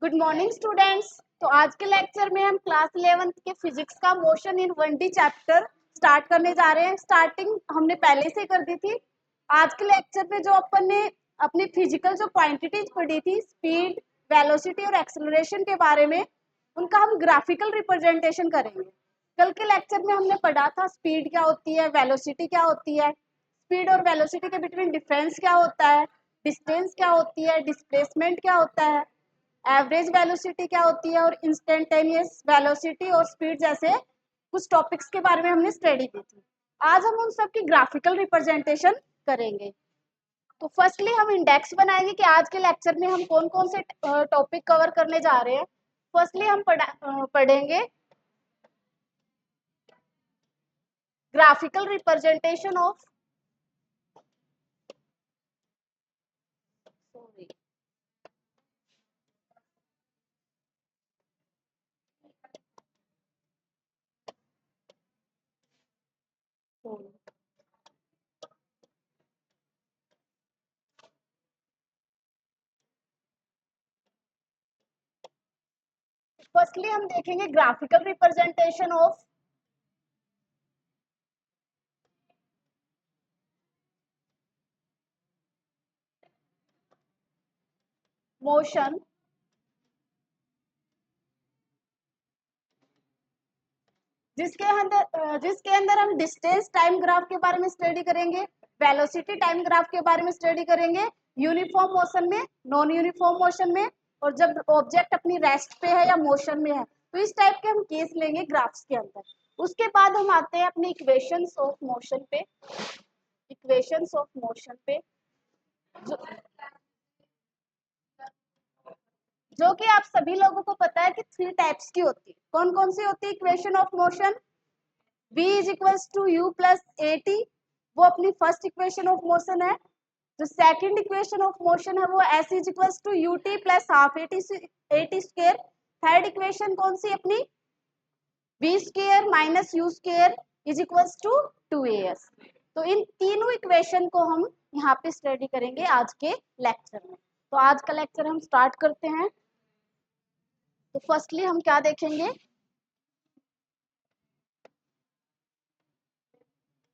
Good morning students. तो आज के लेक्चर में हम क्लास 11th के फिजिक्स का motion in 1D chapter start करने जा रहे हैं। स्टार्टिंग हमने पहले से कर दी थी। आज के लेक्चर में जो अपन ने अपनी फिजिकल जो क्वांटिटीज पढ़ी थी, स्पीड, वेलोसिटी और एक्सेलरेशन के बारे में, उनका हम ग्राफिकल रिप्रेजेंटेशन करेंगे। कल के लेक्चर में हमने पढ़ा था स्पीड क्या होती है, वेलोसिटी क्या होती है, स्पीड और वेलोसिटी के बिटवीन डिफरेंस क्या होता है, डिस्टेंस क्या होती है, डिस्प्लेसमेंट क्या होता है, एवरेज वेलोसिटी क्या होती है और इंस्टेंटेनियस वेलोसिटी और स्पीड जैसे कुछ टॉपिक्स के बारे में हमने स्टडी की थी। आज हम उन सब की ग्राफिकल रिप्रेजेंटेशन करेंगे। तो फर्स्टली हम इंडेक्स बनाएंगे कि आज के लेक्चर में हम कौन कौन से टॉपिक कवर करने जा रहे हैं। फर्स्टली हम पढ़ेंगे ग्राफिकल रिप्रेजेंटेशन ऑफ फर्स्टली हम देखेंगे ग्राफिकल रिप्रेजेंटेशन ऑफ मोशन जिसके अंदर हम डिस्टेंस टाइम ग्राफ के बारे में स्टडी करेंगे, वेलोसिटी टाइम ग्राफ के बारे में स्टडी करेंगे, यूनिफॉर्म मोशन में, नॉन यूनिफॉर्म मोशन में, और जब ऑब्जेक्ट अपनी रेस्ट पे है या मोशन में है तो इस टाइप के हम केस लेंगे ग्राफ्स के अंदर। उसके बाद हम आते हैं अपने इक्वेशंस ऑफ मोशन पे। इक्वेशंस ऑफ मोशन पे जो, जो कि आप सभी लोगों को पता है कि 3 टाइप्स की होती है। कौन कौन सी होती है equation of motion? v is equals to u plus a t, वो अपनी फर्स्ट इक्वेशन ऑफ मोशन है। जो सेकंड इक्वेशन ऑफ मोशन है वो s is equals to u t plus half a t square. Third equation कौन सी अपनी? v square minus u square is equals to 2as। तो इन तीनों इक्वेशन को हम यहाँ पे स्टडी करेंगे आज के लेक्चर में। तो आज का लेक्चर हम स्टार्ट करते हैं। तो फर्स्टली हम क्या देखेंगे?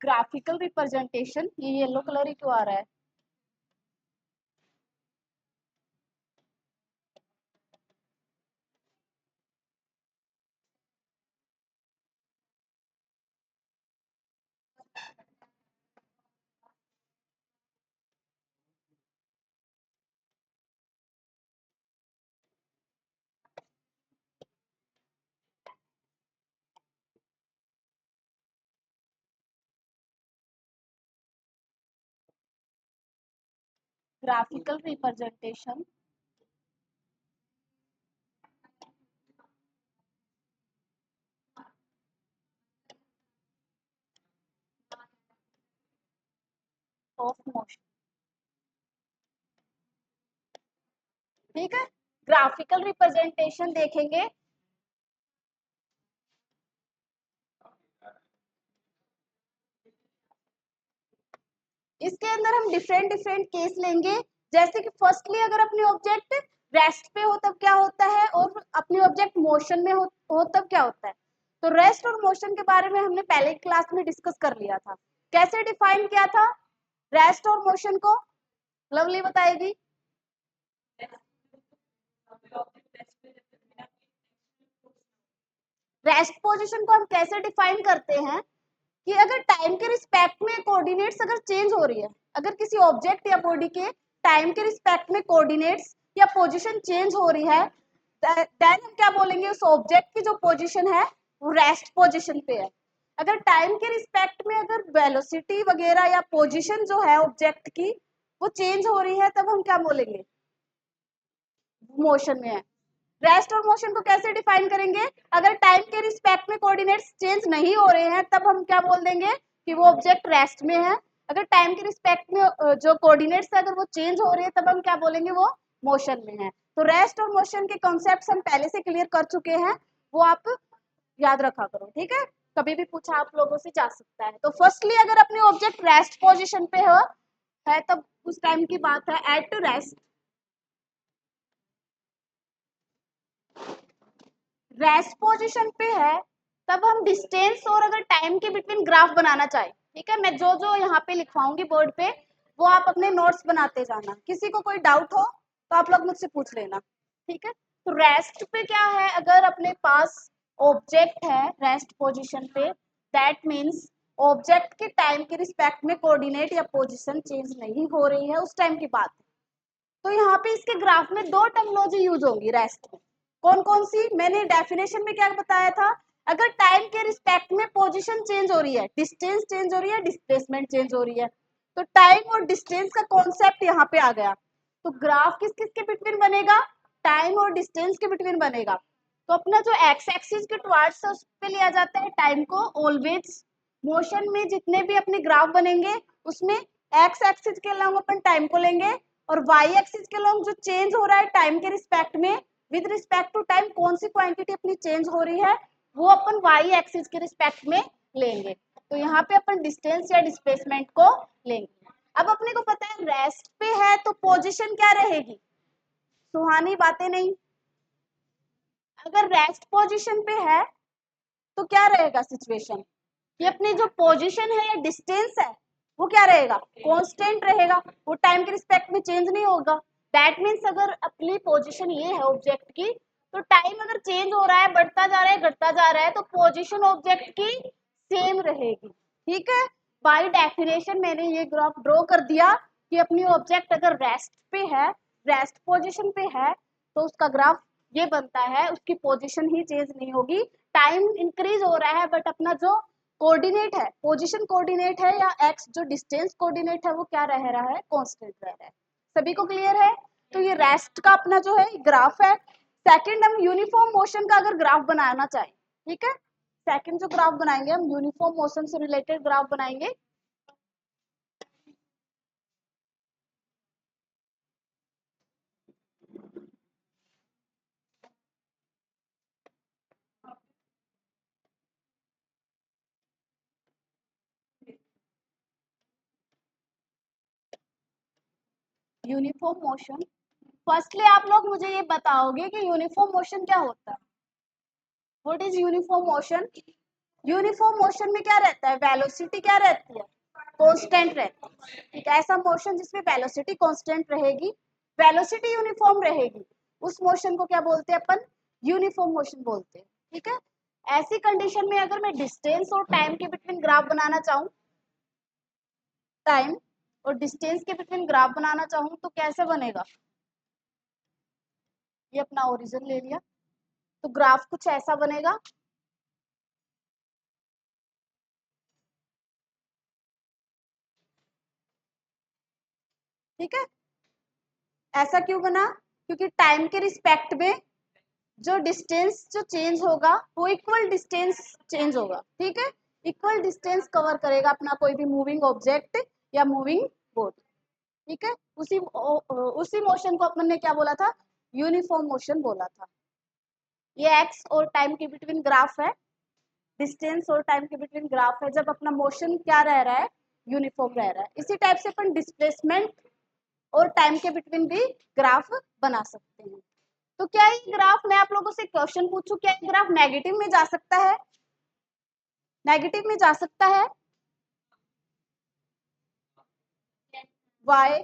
Graphical representation. ये येलो कलर ही क्यों आ रहा है? Graphical representation of motion. ठीक है, ग्राफिकल रिप्रेजेंटेशन देखेंगे। इसके अंदर हम डिफरेंट डिफरेंट केस लेंगे। जैसे कि फर्स्टली अगर अपनी ऑब्जेक्ट रेस्ट पे हो तब क्या होता है, और अपनी ऑब्जेक्ट मोशन में हो तब क्या होता है। तो रेस्ट और मोशन के बारे में हमने पहले क्लास में डिस्कस कर लिया था। कैसे डिफाइन किया था रेस्ट और मोशन को? लवली बताएगी। रेस्ट पोजीशन को हम कैसे डिफाइन करते हैं कि अगर टाइम के रिस्पेक्ट में कोऑर्डिनेट्स अगर चेंज हो रही है, अगर किसी ऑब्जेक्ट या बॉडी के टाइम के रिस्पेक्ट में कोऑर्डिनेट्स या पोजीशन चेंज हो रही है, देन हम क्या बोलेंगे? उस ऑब्जेक्ट की जो पोजीशन है वो रेस्ट पोजीशन पे है। अगर टाइम के रिस्पेक्ट में अगर वेलोसिटी वगैरह या पोजीशन जो है ऑब्जेक्ट की वो चेंज हो रही है तब हम क्या बोलेंगे? मोशन में है। रेस्ट और मोशन को कैसे डिफाइन करेंगे? अगर टाइम के रिस्पेक्ट में कोऑर्डिनेट्स चेंज नहीं हो रहे हैं तब हम क्या बोल देंगे कि वो ऑब्जेक्ट रेस्ट में है। अगर टाइम के रिस्पेक्ट में जो कोऑर्डिनेट्स है अगर वो चेंज हो रहे हैं तब हम क्या बोलेंगे? वो मोशन में है। तो रेस्ट और मोशन के कॉन्सेप्ट्स हम पहले से क्लियर कर चुके हैं, वो आप याद रखा करो। ठीक है, कभी भी पूछा आप लोगों से जा सकता है। तो फर्स्टली अगर अपनी ऑब्जेक्ट रेस्ट पोजिशन पे हो है तब उस टाइम की बात है एट रेस्ट। रेस्ट पोजीशन पे है तब हम डिस्टेंस और अगर टाइम के बिटवीन ग्राफ बनाना चाहे, ठीक है, मैं जो जो यहाँ पे लिखवाऊंगी बोर्ड पे वो आप अपने नोट्स बनाते जाना, किसी को कोई डाउट हो तो आप लोग मुझसे पूछ लेना, ठीक है। तो रेस्ट पे क्या है, अगर अपने पास ऑब्जेक्ट है रेस्ट पोजीशन पे, दैट मीन्स ऑब्जेक्ट के टाइम के रिस्पेक्ट में कोऑर्डिनेट या पोजीशन चेंज नहीं हो रही है उस टाइम की बात है। तो यहाँ पे इसके ग्राफ में दो टर्मिनोलॉजी यूज होगी रेस्ट में। कौन कौन सी, मैंने डेफिनेशन में क्या बताया था, अगर टाइम के रिस्पेक्ट में पोजीशन चेंज हो रही है, डिस्टेंस चेंज हो रही है, डिस्प्लेसमेंट चेंज हो रही है, तो टाइम और डिस्टेंस का कॉन्सेप्ट यहाँ पे आ गया। तो ग्राफ किस किस के बिटवीन बनेगा, टाइम और डिस्टेंस के बिटवीन बनेगा। तो अपना जो एक्स एक्सिस के टुवर्ड्स है उस पे लिया जाता है टाइम को ऑलवेज। मोशन में जितने भी अपने ग्राफ बनेंगे उसमें एक्स एक्सिस के अलॉन्ग अपन टाइम को लेंगे, और वाई एक्सिस के अलॉन्ग जो चेंज हो रहा है टाइम के रिस्पेक्ट में, विद रिस्पेक्ट टू टाइम कौन सी क्वांटिटी अपनी चेंज हो रही है वो अपन वाई एक्सिस के रिस्पेक्ट में लेंगे। तो यहाँ पे अपन डिस्टेंस या डिस्प्लेसमेंट को लेंगे। अब अपने को पता है रेस्ट पे है तो पोजीशन क्या रहेगी, सुहानी बातें नहीं। अगर रेस्ट पोजीशन पे है तो क्या रहेगा सिचुएशन, ये अपनी जो पोजीशन है या डिस्टेंस है वो क्या रहेगा, कांस्टेंट रहेगा, वो टाइम के रिस्पेक्ट में चेंज नहीं होगा। दैट मीन्स अगर अपनी पोजीशन ये है ऑब्जेक्ट की, तो टाइम अगर चेंज हो रहा है, बढ़ता जा रहा है, घटता जा रहा है, तो पोजीशन ऑब्जेक्ट की सेम रहेगी, ठीक है। बाय डेफिनेशन मैंने ये ग्राफ ड्रॉ कर दिया कि अपनी ऑब्जेक्ट अगर रेस्ट पे है, रेस्ट पोजीशन पे है, तो उसका ग्राफ ये बनता है, उसकी पोजीशन ही चेंज नहीं होगी, टाइम इंक्रीज हो रहा है बट अपना जो कोऑर्डिनेट है, पोजीशन कोऑर्डिनेट है या एक्स जो डिस्टेंस कोऑर्डिनेट है वो क्या रह रहा है, कांस्टेंट रह रहा है। सभी को क्लियर है। तो ये रेस्ट का अपना जो है ग्राफ है। सेकंड, हम यूनिफॉर्म मोशन का अगर ग्राफ बनाना चाहें, ठीक है, सेकंड जो ग्राफ बनाएंगे हम यूनिफॉर्म मोशन से रिलेटेड ग्राफ बनाएंगे। यूनिफॉर्म मोशन, फर्स्टली आप लोग मुझे ये बताओगे कि यूनिफॉर्म मोशन क्या होता है, what is uniform motion. Uniform motion में क्या रहता है, वेलोसिटी क्या रहती है, कांस्टेंट रहती है, ठीक है। ऐसा मोशन जिसमें वेलोसिटी कांस्टेंट रहेगी, वेलोसिटी यूनिफॉर्म रहेगी, उस मोशन को क्या बोलते हैं अपन, यूनिफॉर्म मोशन बोलते हैं, ठीक है। ऐसी कंडीशन में अगर मैं डिस्टेंस और टाइम के बिटवीन ग्राफ बनाना चाहूँ, टाइम और डिस्टेंस के बिटवीन ग्राफ बनाना चाहूँ तो कैसे बनेगा, ये अपना ओरिजिन ले लिया, तो ग्राफ कुछ ऐसा बनेगा, ठीक है। ऐसा क्यों बना, क्योंकि टाइम के रिस्पेक्ट में जो डिस्टेंस जो चेंज होगा वो इक्वल डिस्टेंस चेंज होगा, ठीक है, इक्वल डिस्टेंस कवर करेगा अपना कोई भी मूविंग ऑब्जेक्ट या मूविंग बोर्ड, ठीक है। उसी मोशन को अपन ने क्या बोला था, यूनिफॉर्म मोशन बोला था। ये एक्स और टाइम के बिटवीन ग्राफ है, डिस्टेंस और टाइम के बिटवीन ग्राफ है, जब अपना मोशन क्या रह रहा है, यूनिफॉर्म रह रहा है। इसी टाइप से अपन डिस्प्लेसमेंट और टाइम के बिटवीन भी ग्राफ बना सकते हैं। तो क्या ये ग्राफ, मैं आप लोगों से क्वेश्चन पूछूं, क्या ये ग्राफ नेगेटिव में जा सकता है, नेगेटिव में जा सकता है, वाई,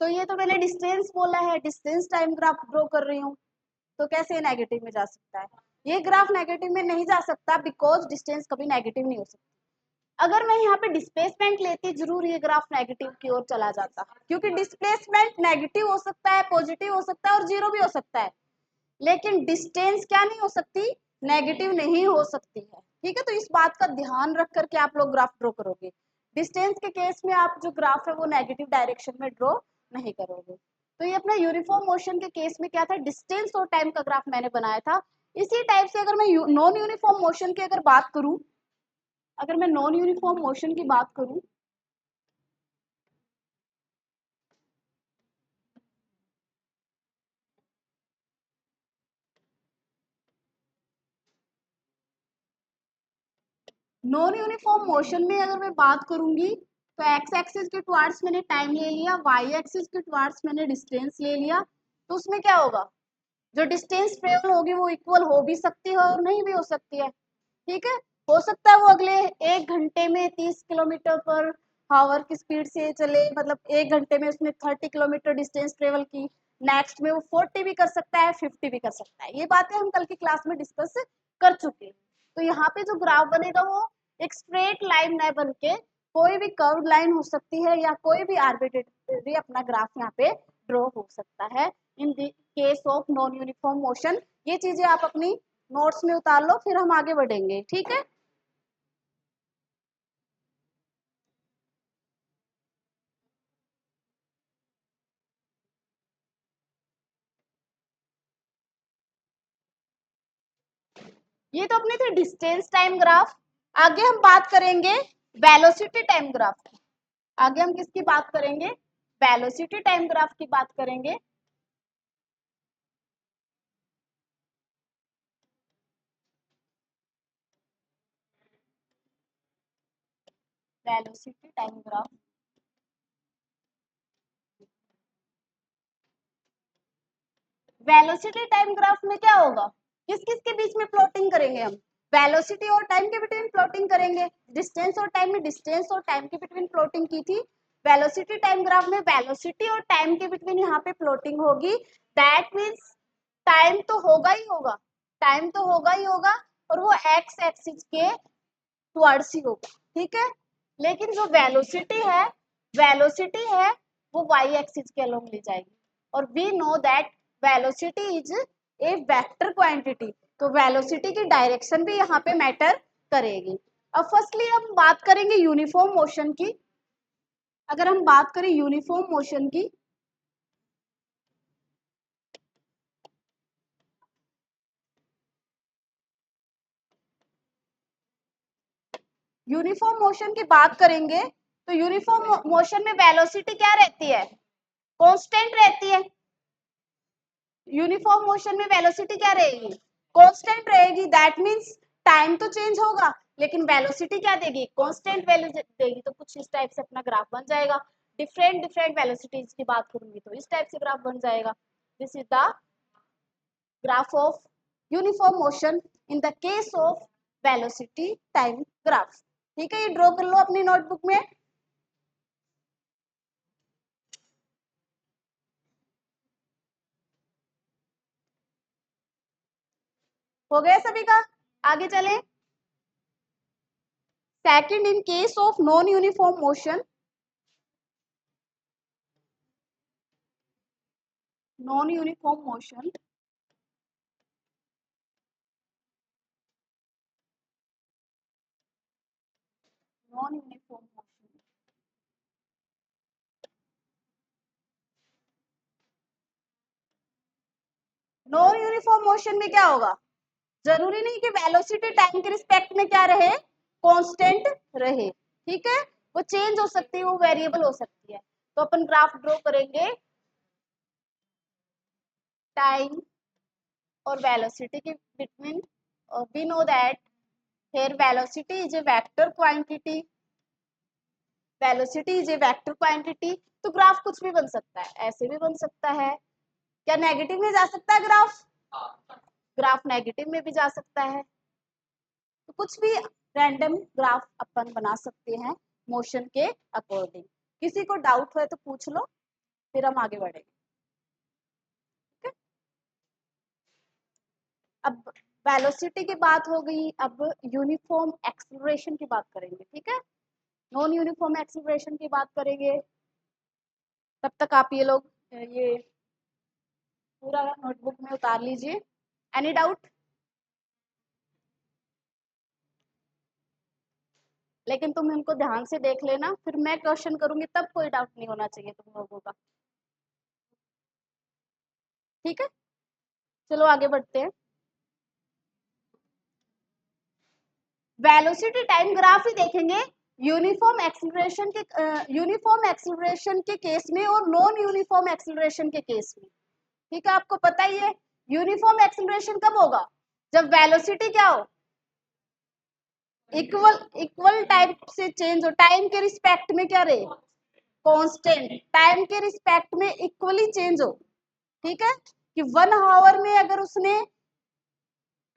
तो ये तो मैंने डिस्टेंस बोला है, डिस्टेंस टाइम ग्राफ ड्रॉ कर रही हूँ, तो कैसे नेगेटिव में जा सकता है, ये ग्राफ नेगेटिव में नहीं जा सकता बिकॉज डिस्टेंस कभी नेगेटिव नहीं हो सकता। अगर मैं यहाँ पे डिस्प्लेसमेंट लेती जरूर ये ग्राफ नेगेटिव की ओर चला जाता, क्योंकि डिस्प्लेसमेंट नेगेटिव हो सकता है, पॉजिटिव हो सकता है और जीरो भी हो सकता है, लेकिन डिस्टेंस क्या नहीं हो सकती, नेगेटिव नहीं हो सकती है, ठीक है। तो इस बात का ध्यान रख करके आप लोग ग्राफ ड्रॉ करोगे, डिस्टेंस के केस में आप जो ग्राफ है वो नेगेटिव डायरेक्शन में ड्रॉ नहीं करोगे। तो ये अपना यूनिफॉर्म मोशन के केस में क्या था, डिस्टेंस और टाइम का ग्राफ मैंने बनाया था। इसी टाइप से अगर मैं नॉन यूनिफॉर्म मोशन की अगर बात करूं, अगर मैं नॉन यूनिफॉर्म मोशन की बात करूं, नॉन यूनिफॉर्म मोशन में अगर मैं बात करूंगी तो एक्स एक्सिस के टुवार्ड्स मैंने टाइम ले लिया, वाई एक्सिस के टुवार्ड्स मैंने डिस्टेंस ले लिया। तो उसमें क्या होगा, जो डिस्टेंस ट्रेवल होगी वो इक्वल हो भी सकती है और नहीं भी हो सकती है। ठीक है, हो सकता है वो अगले 1 घंटे में 30 किलोमीटर पर हावर की स्पीड से चले, मतलब 1 घंटे में उसने 30 किलोमीटर डिस्टेंस ट्रेवल की। नेक्स्ट में वो 40 भी कर सकता है, 50 भी कर सकता है। ये बातें हम कल की क्लास में डिस्कस कर चुके हैं। तो यहाँ पे जो ग्राफ बनेगा वो एक स्ट्रेट लाइन न बन के कोई भी कर्व लाइन हो सकती है या कोई भी आर्बिट्रेरी अपना ग्राफ यहाँ पे ड्रॉ हो सकता है in the case of non uniform motion. ये चीजें आप अपनी नोट्स में उतार लो, फिर हम आगे बढ़ेंगे। ठीक है, ये तो अपने थे डिस्टेंस टाइम ग्राफ। आगे हम बात करेंगे वेलोसिटी टाइम ग्राफ की। आगे हम किसकी बात करेंगे, वेलोसिटी टाइम ग्राफ की बात करेंगे। Velocity time graph, velocity time graph में क्या होगा, किस किस के बीच में प्लॉटिंग करेंगे हम, वेलोसिटी और टाइम के बिटवीन प्लॉटिंग करेंगे। डिस्टेंस और टाइम में डिस्टेंस और टाइम के बिटवीन प्लॉटिंग की थी। वेलोसिटी टाइम ग्राफ में वेलोसिटी और टाइम के बिटवीन यहाँ पे प्लॉटिंग होगी। दैट मीन्स टाइम तो होगा ही होगा, टाइम तो होगा ही होगा, और वो एक्स एक्सिस के टुवर्ड्स ही होगा। ठीक है, लेकिन जो वेलोसिटी है वो वाई एक्सिस के अलोंग ले जाएगी। और we know that velocity is a vector quantity, तो वेलोसिटी की डायरेक्शन भी यहाँ पे मैटर करेगी। अब फर्स्टली हम बात करेंगे यूनिफॉर्म मोशन की। अगर हम बात करें यूनिफॉर्म मोशन की, यूनिफॉर्म मोशन की बात करेंगे तो यूनिफॉर्म मोशन में वेलोसिटी क्या रहती है, कांस्टेंट रहती है। यूनिफॉर्म मोशन में वेलोसिटी क्या रहेगी, कांस्टेंट रहेगी। दैट मींस टाइम तो चेंज होगा लेकिन वेलोसिटी क्या देगी, कांस्टेंट वैल्यू देगी। तो कुछ इस टाइप से अपना ग्राफ बन जाएगा। डिफरेंट डिफरेंट वेलोसिटीज की बात करूंगी तो इस टाइप से ग्राफ बन जाएगा। This is the graph of uniform motion in the case of velocity time graph. ठीक है, ये ड्रॉ कर लो अपनी नोटबुक में। हो गया सभी का, आगे चलें। Second, in case of non uniform motion, non uniform motion, non uniform motion, non uniform motion में क्या होगा, जरूरी नहीं कि वेलोसिटी टाइम के रिस्पेक्ट में क्या रहे, कांस्टेंट रहे। ठीक है, वो चेंज हो सकती है, वो वेरिएबल हो सकती है। तो अपन ग्राफ ड्रॉ करेंगे टाइम और वेलोसिटी के between. We know that here velocity is a vector quantity, velocity is a vector quantity। तो ग्राफ कुछ भी बन सकता है, ऐसे भी बन सकता है, क्या नेगेटिव में जा सकता है ग्राफ, ग्राफ नेगेटिव में भी जा सकता है। तो कुछ भी रैंडम ग्राफ अपन बना सकते हैं मोशन के अकॉर्डिंग। किसी को डाउट है तो पूछ लो, फिर हम आगे बढ़ेंगे। ठीक है, अब वेलोसिटी की बात हो गई, अब यूनिफॉर्म एक्सीलरेशन की बात करेंगे। ठीक है, नॉन यूनिफॉर्म एक्सीलरेशन की बात करेंगे। तब तक आप ये लोग ये पूरा नोटबुक में उतार लीजिए। एनी डाउट, लेकिन तुम इनको ध्यान से देख लेना, फिर मैं क्वेश्चन करूंगी तब कोई डाउट नहीं होना चाहिए तुम लोगों का। ठीक है, चलो आगे बढ़ते हैं। वेलोसिटी टाइम ग्राफ ही देखेंगे यूनिफॉर्म एक्सीलरेशन के केस में और नॉन यूनिफॉर्म एक्सीलरेशन के केस में। ठीक है, आपको पता ही है यूनिफॉर्म एक्सीलरेशन कब होगा, जब वेलोसिटी क्या हो, इक्वल इक्वल टाइप से चेंज हो, टाइम के रिस्पेक्ट में क्या रहे, कांस्टेंट, टाइम के रिस्पेक्ट में इक्वली चेंज हो। ठीक है, कि 1 आवर में अगर उसने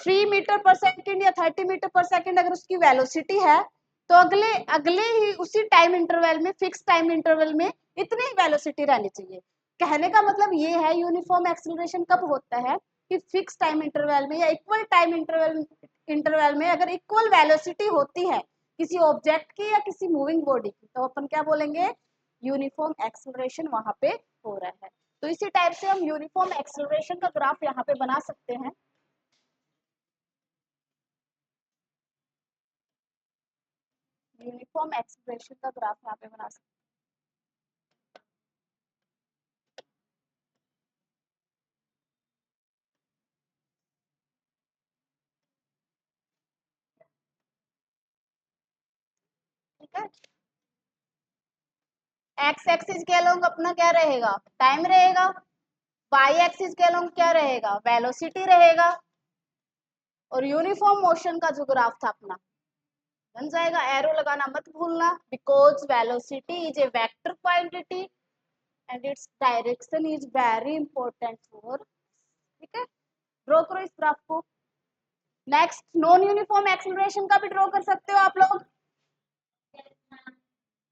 3 मीटर पर सेकेंड या 30 मीटर पर सेकेंड अगर उसकी वेलोसिटी है, तो अगले अगले ही उसी टाइम इंटरवल में, फिक्स टाइम इंटरवल में इतनी ही वेलोसिटी रहनी चाहिए। कहने का मतलब ये है, यूनिफॉर्म एक्सेलरेशन कब होता है कि फिक्स टाइम इंटरवल में या इक्वल टाइम इंटरवल में अगर इक्वल वेलोसिटी होती है किसी ऑब्जेक्ट की या किसी मूविंग बॉडी की, तो अपन क्या बोलेंगे, यूनिफॉर्म एक्सेलरेशन वहां पे हो रहा है। तो इसी टाइप से हम यूनिफॉर्म एक्सेलरेशन का ग्राफ यहाँ पे बना सकते हैं। यूनिफॉर्म एक्सेलरेशन का ग्राफ यहाँ पे बना सकते हैं, ठीक है। एक्स एक्सिस के अलोंग अपना क्या रहेगा, टाइम रहेगा। वाई एक्सिस के अलोंग क्या रहेगा, वेलोसिटी रहेगा। और यूनिफॉर्म मोशन का जो ग्राफ था अपना बन जाएगा, एरो लगाना मत भूलना, because velocity is a vector quantity and its direction is very important for, ठीक है। ड्रॉ करो इस ग्राफ को। नेक्स्ट, नॉन यूनिफॉर्म एक्सेलरेशन का भी ड्रॉ कर सकते हो आप लोग।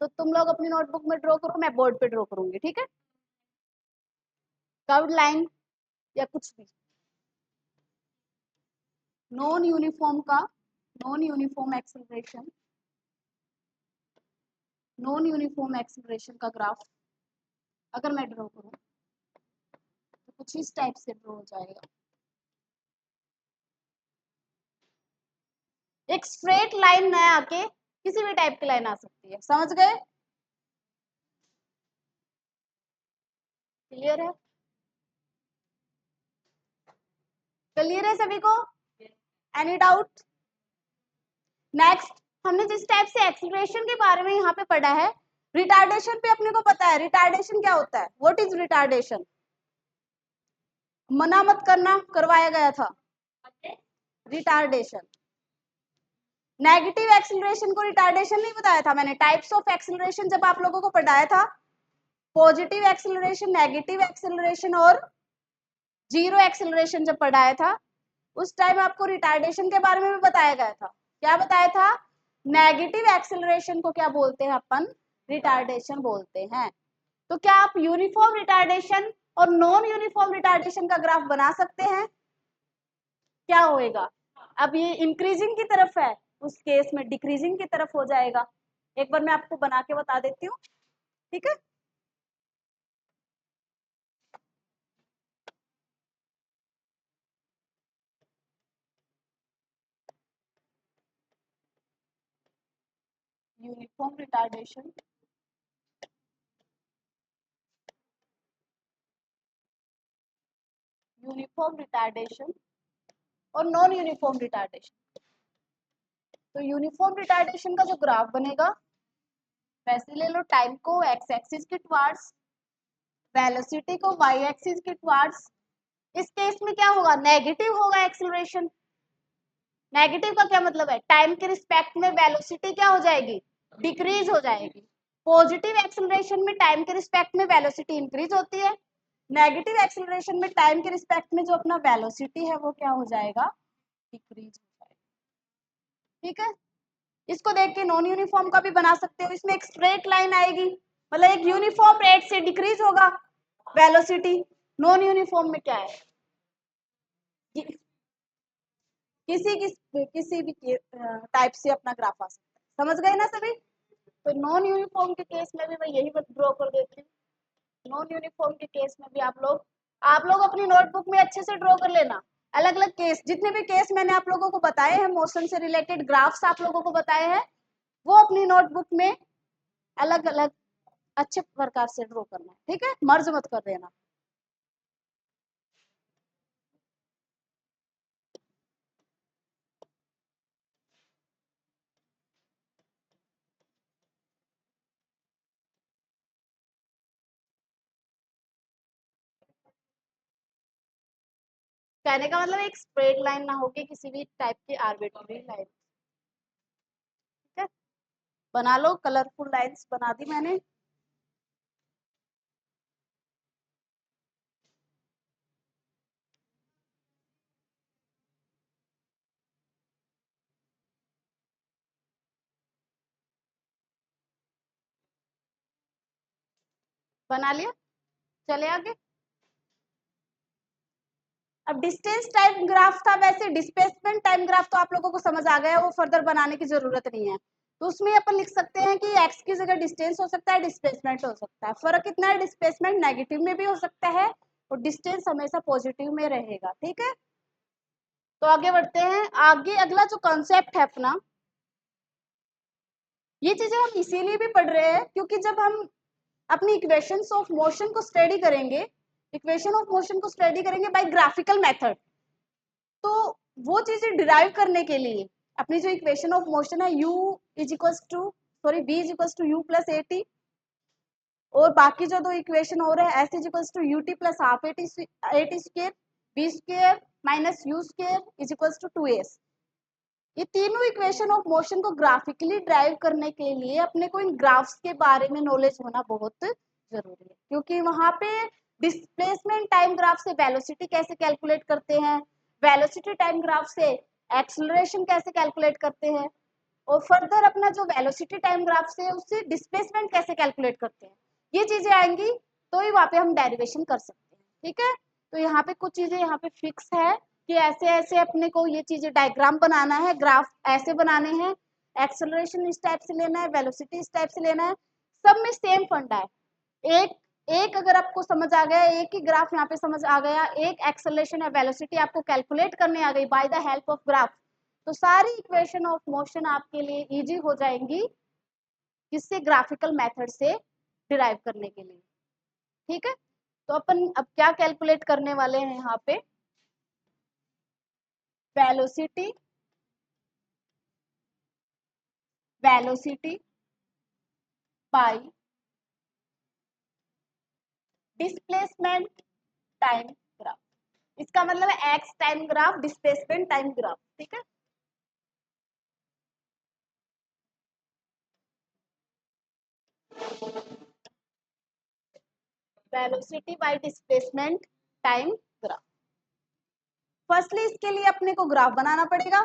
तो तुम लोग अपनी नोटबुक में ड्रॉ करो, मैं बोर्ड पे ड्रॉ करूंगी, ठीक है। कर्व्ड लाइन या कुछ भी, नॉन यूनिफॉर्म का, non uniform acceleration, non uniform acceleration का ग्राफ अगर मैं ड्रॉ करूं तो कुछ इस टाइप से ड्रॉ हो जाएगा। एक स्ट्रेट लाइन न आके किसी भी टाइप की लाइन आ सकती है, समझ गए, क्लियर है, क्लियर है सभी को, एनी डाउट। नेक्स्ट, हमने जिस टाइप से एक्सीलरेशन के बारे में यहाँ पे पढ़ा है, रिटार्डेशन पे अपने को पता है रिटार्डेशन क्या होता है, व्हाट इज रिटार्डेशन, मना मत करना, करवाया गया था रिटार्डेशन। नेगेटिव एक्सीलरेशन को रिटार्डेशन नहीं बताया था मैंने, टाइप्स ऑफ एक्सीलरेशन जब आप लोगों को पढ़ाया था, पॉजिटिव एक्सीलरेशन, नेगेटिव एक्सीलरेशन और जीरो एक्सीलरेशन जब पढ़ाया था, उस टाइम आपको रिटार्डेशन के बारे में भी बताया गया था। क्या बताया था, नेगेटिव एक्सीलरेशन को क्या बोलते हैं अपन, रिटार्डेशन बोलते हैं। तो क्या आप यूनिफॉर्म रिटार्डेशन और नॉन यूनिफॉर्म रिटार्डेशन का ग्राफ बना सकते हैं, क्या होएगा, अब ये इंक्रीजिंग की तरफ है, उस केस में डिक्रीजिंग की तरफ हो जाएगा। एक बार मैं आपको बना के बता देती हूँ, ठीक है। यूनिफॉर्म रिटार्डेशन, यूनिफॉर्म रिटार्डेशन और नॉन यूनिफॉर्म रिटार्डेशन। तो यूनिफॉर्म रिटार्डेशन का जो ग्राफ बनेगा, वैसे ले लो, टाइम को एक्स एक्सिस के टुवार्ड्स, वेलोसिटी को वाई एक्सिस के टुवार्ड्स। इस केस में क्या होगा, नेगेटिव होगा एक्सेलरेशन। नेगेटिव का क्या मतलब है, टाइम के रिस्पेक्ट में वेलोसिटी क्या हो जाएगी, डिक्रीज हो जाएगी। पॉजिटिव एक्सेलरेशन में टाइम के रिस्पेक्ट में वेलोसिटी इंक्रीज होती है, नेगेटिव एक्सेलरेशन में टाइम के रिस्पेक्ट में जो अपना वेलोसिटी है वो क्या हो जाएगा, डिक्रीज हो जाएगा, ठीक है। इसको देख के नॉन यूनिफॉर्म का भी बना सकते हो, इसमें एक स्ट्रेट लाइन आएगी, मतलब एक यूनिफॉर्म रेट से डिक्रीज होगा वेलोसिटी। नॉन यूनिफॉर्म में क्या है, किसी भी टाइप से अपना ग्राफ आ सकता है, समझ गए ना सभी। तो नॉन यूनिफॉर्म के केस में भी मैं यही ड्रॉ कर देती हूँ। नॉन यूनिफॉर्म के केस में भी आप लोग अपनी नोटबुक में अच्छे से ड्रॉ कर लेना, अलग अलग केस, जितने भी केस मैंने आप लोगों को बताए हैं, मोशन से रिलेटेड ग्राफ्स आप लोगों को बताए हैं, वो अपनी नोटबुक में अलग अलग अच्छे प्रकार से ड्रॉ करना है, ठीक है, मर्ज मत कर देना। कहने का मतलब एक स्ट्रेट लाइन ना होके किसी भी टाइप की आर्बिट्ररी लाइन। बना लो, कलरफुल लाइंस बना दी मैंने। बना लिया, चले आगे। अब डिस्टेंस टाइम ग्राफ था, वैसे डिस्प्लेसमेंट टाइम ग्राफ तो आप लोगों को समझ आ गया, वो फर्दर बनाने की जरूरत नहीं है। तो उसमें अपन लिख सकते हैं कि एक्स की जगह डिस्टेंस हो सकता है, डिस्प्लेसमेंट हो सकता है। फर्क कितना है, डिस्प्लेसमेंट नेगेटिव में भी हो सकता है और डिस्टेंस हमेशा पॉजिटिव में रहेगा। ठीक है, तो आगे बढ़ते हैं। आगे अगला जो कॉन्सेप्ट है अपना, ये चीजें हम इसीलिए भी पढ़ रहे हैं क्योंकि जब हम अपनी इक्वेशंस ऑफ मोशन को स्टडी करेंगे, इक्वेशन ऑफ मोशन को स्टडी करेंगे बाय ग्राफिकल मेथड, तो वो चीजें डिराइव करने के लिए अपनी जो इक्वेशन ऑफ मोशन है u is equals to sorry v is equals to u plus a t, और बाकी जो दो इक्वेशन हो रहे हैं s is equals to u t plus half a t square, v square minus u square is equals to 2s, ये तीनों equation of motion को ग्राफिकली ड्राइव करने के लिए अपने को इन ग्राफ्स के बारे में नॉलेज होना बहुत जरूरी है, क्योंकि वहां पे डिस्प्लेसमेंट टाइम ग्राफ से वेलोसिटी कैसे कैलकुलेट करते हैं, वेलोसिटी टाइम ग्राफ से एक्सेलरेशन कैसे कैलकुलेट करते हैं, और फर्दर अपना जो वेलोसिटी टाइम ग्राफ से उससे डिस्प्लेसमेंट कैसे कैलकुलेट करते हैं, ये चीजें आएंगी तो ही वहां पे हम डेरिवेशन कर सकते हैं। ठीक है, तो यहाँ पे कुछ चीजें यहाँ पे फिक्स है कि ऐसे ऐसे अपने को ये चीजें डायग्राम बनाना है, ग्राफ ऐसे बनाने हैं, एक्सेलरेशन इस टाइप से लेना है, वेलोसिटी इस टाइप से लेना है, सब में सेम फंडा है। एक एक अगर आपको समझ आ गया, एक ही ग्राफ यहाँ पे समझ आ गया, एक एक्सेलरेशन या वेलोसिटी आपको कैलकुलेट करने आ गई by the help of graph, तो सारी इक्वेशन ऑफ मोशन आपके लिए इजी हो जाएंगी किससे, ग्राफिकल मेथड से डिराइव करने के लिए। ठीक है, तो अपन अब क्या कैलकुलेट करने वाले हैं यहाँ पे, velocity bye displacement time graph, इसका मतलब है x time graph, displacement time graph. ठीक है, velocity bye displacement time graph. Firstly इसके लिए अपने को ग्राफ बनाना पड़ेगा,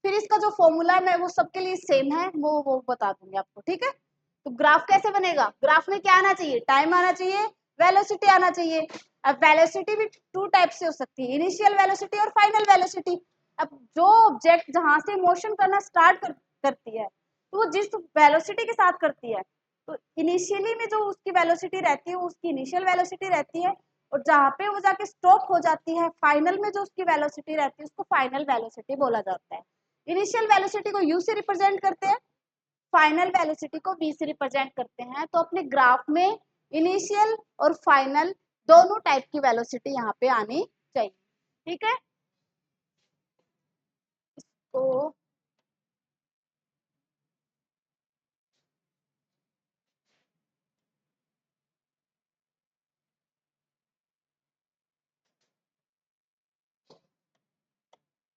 फिर इसका जो फॉर्मूला है मैं वो सबके लिए सेम है, वो बता दूंगी आपको। ठीक है, तो ग्राफ कैसे बनेगा, ग्राफ में क्या आना चाहिए, टाइम आना चाहिए, वेलोसिटी आना चाहिए। अब वेलोसिटी भी टू टाइप से हो सकती है, इनिशियल वेलोसिटी और फाइनल वेलोसिटी। अब जो ऑब्जेक्ट जहां से मोशन करना स्टार्ट करती है, तो वो जिस वेलोसिटी के साथ करती है, तो इनिशियली में जो उसकी वेलोसिटी रहती है वो उसकी इनिशियल वेलोसिटी रहती है, और जहाँ पे वो जाके स्टॉप हो जाती है फाइनल में जो उसकी वेलोसिटी रहती है उसको फाइनल वेलोसिटी बोला जाता है। इनिशियल वेलोसिटी को u से रिप्रेजेंट करते हैं, फाइनल वेलोसिटी को v से रिप्रेजेंट करते हैं। तो अपने ग्राफ में इनिशियल और फाइनल दोनों टाइप की वेलोसिटी यहाँ पे आनी चाहिए। ठीक है, तो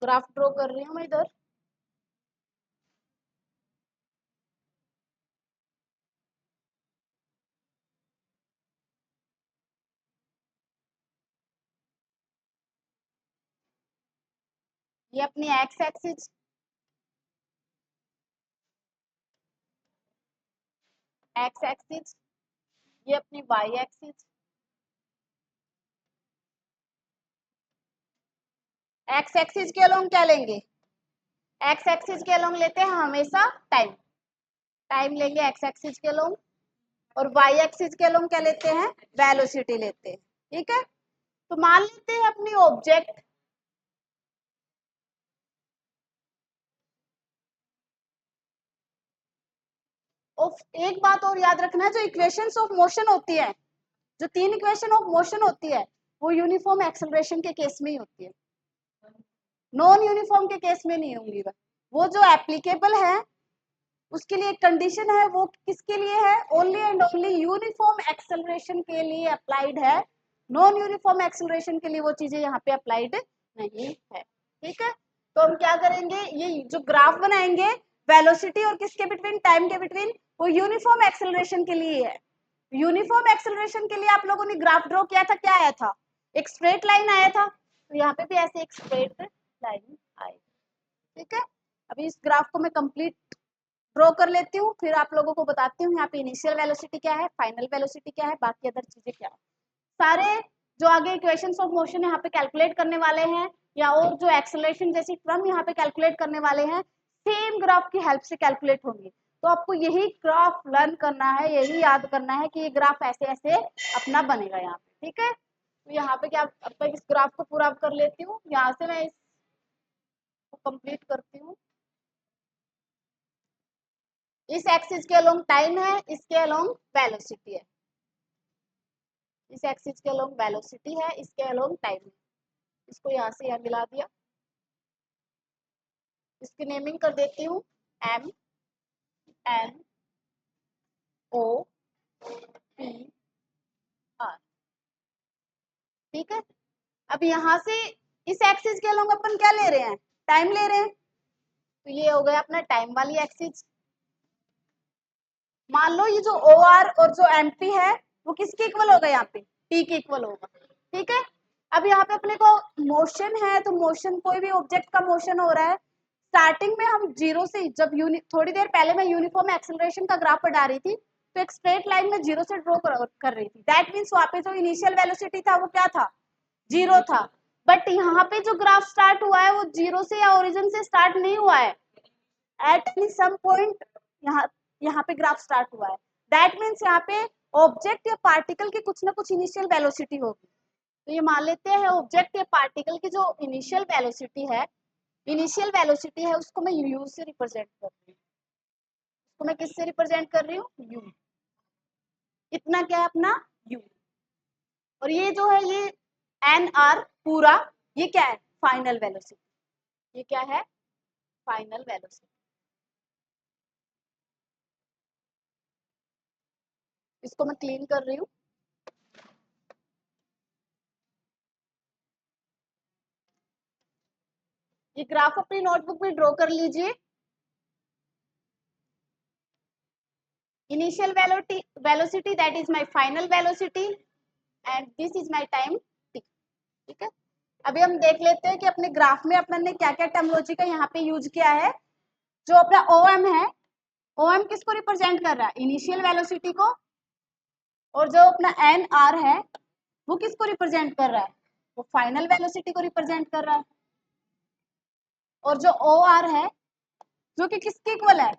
ग्राफ ड्रॉ कर रही हूँ मैं इधर। ये अपनी एक्स एक्सिस, ये अपनी वाई एक्सिस, एक्स एक्सिस के अलोंग क्या लेंगे, एक्स एक्सिस के अलोंग लेते हैं हमेशा टाइम, टाइम लेंगे एक्स एक्सिस के अलोंग, और वाई एक्सिस के अलोंग क्या लेते हैं, वेलोसिटी लेते हैं। ठीक है, तो मान लेते हैं अपनी ऑब्जेक्ट ऑफ, एक बात और याद रखना, जो इक्वेशंस ऑफ मोशन होती है, जो तीन इक्वेशन ऑफ मोशन होती है, वो यूनिफॉर्म एक्सेलरेशन के केस में ही होती है, नॉन यूनिफॉर्म के केस में नहीं होंगी। वो जो एप्लीकेबल है उसके लिए एक कंडीशन है, वो किसके लिए है, only and only uniform acceleration के लिए अप्लाइड है, नॉन यूनिफॉर्म एक्सेलरेशन के लिए वो चीजें यहाँ पे अप्लाइड नहीं है। ठीक है, तो हम क्या करेंगे, ये जो ग्राफ बनाएंगे वेलोसिटी और किसके बिटवीन, टाइम के बिटवीन, वो यूनिफॉर्म एक्सेलरेशन के लिए है। यूनिफॉर्म एक्सेलरेशन के लिए आप लोगों ने ग्राफ ड्रॉ किया था, क्या आया था, एक स्ट्रेट लाइन आया था, तो यहाँ पे भी ऐसे एक स्ट्रेट लाइन आएगी। ठीक है, अभी इस ग्राफ को मैं कंप्लीट ड्रॉ कर लेती हूँ, फिर आप लोगों को बताती हूँ यहाँ पे इनिशियल वेलोसिटी क्या है, फाइनल वेलोसिटी क्या है, बाकी अदर चीजें क्या है। सारे जो आगे इक्वेशंस ऑफ मोशन यहाँ पे कैलकुलेट करने वाले हैं, या और जो एक्सेलरेशन जैसी टर्म यहाँ पे कैलकुलेट करने वाले हैं, सेम ग्राफ की हेल्प से कैलकुलेट होंगे। तो आपको यही ग्राफ लर्न करना है, यही याद करना है कि ये ग्राफ ऐसे ऐसे अपना बनेगा यहाँ पे। ठीक है, तो यहाँ पे क्या, अब तक इस ग्राफ को पूरा कर लेती हूँ, यहाँ से मैं इसको कंप्लीट करती हूँ। इस एक्सिस के अलोंग टाइम है, इसके अलोंग वेलोसिटी है, इस एक्सिस के अलोंग वेलोसिटी है, इसके अलोंग टाइम है। इसको यहाँ से यहाँ मिला दिया, इसकी नेमिंग कर देती हूँ M N O P R. ठीक है, अब यहाँ से इस एक्सिस के अलोंग अपन क्या ले रहे हैं, टाइम ले रहे हैं, तो ये हो गया अपना टाइम वाली एक्सिस। मान लो ये जो ओ आर और जो एम पी है वो किसके इक्वल होगा, यहाँ पे टी के इक्वल होगा। ठीक है, अब यहाँ पे अपने को मोशन है, तो मोशन कोई भी ऑब्जेक्ट का मोशन हो रहा है, स्टार्टिंग में हम जीरो से, जब थोड़ी देर पहले मैं यूनिफॉर्म एक्सेलरेशन का ग्राफ पढ़ा रही थी, तो एक स्ट्रेट लाइन में जीरो से ड्रॉ कर रही थी, दैट मीन्स वहां पे जो इनिशियल वेलोसिटी था वो क्या था, जीरो था। बट यहाँ पे जो ग्राफ स्टार्ट हुआ है वो जीरो से या ओरिजिन से स्टार्ट नहीं हुआ है, एट एनी सम पॉइंट यहाँ पे ग्राफ स्टार्ट हुआ है। दैट मीन्स यहाँ पे ऑब्जेक्ट या पार्टिकल की कुछ ना कुछ इनिशियल वेलोसिटी होगी। तो ये मान लेते हैं ऑब्जेक्ट या पार्टिकल की जो इनिशियल वेलोसिटी है उसको मैं यू से रिप्रेजेंट कर रही हूँ। उसको मैं किससे रिप्रेजेंट कर रही हूँ, यू। इतना क्या है अपना यू, और ये जो है ये एन आर पूरा, ये क्या है, फाइनल वेलोसिटी। ये क्या है, फाइनल वेलोसिटी। इसको मैं क्लीन कर रही हूँ। ये ग्राफ अपनी नोटबुक में ड्रॉ कर लीजिए। Initial velocity that is my final velocity and this is my time T. ठीक है, अभी हम देख लेते हैं कि अपने ग्राफ में अपन ने क्या क्या टर्मिनोलॉजी का यहाँ पे यूज किया है। जो अपना ओएम है, ओएम किसको रिप्रेजेंट कर रहा है, इनिशियल वेलोसिटी को, और जो अपना एन आर है वो किसको रिप्रेजेंट कर रहा है, वो फाइनल वेलोसिटी को रिप्रेजेंट कर रहा है। और जो ओ आर है जो कि किसके इक्वल है,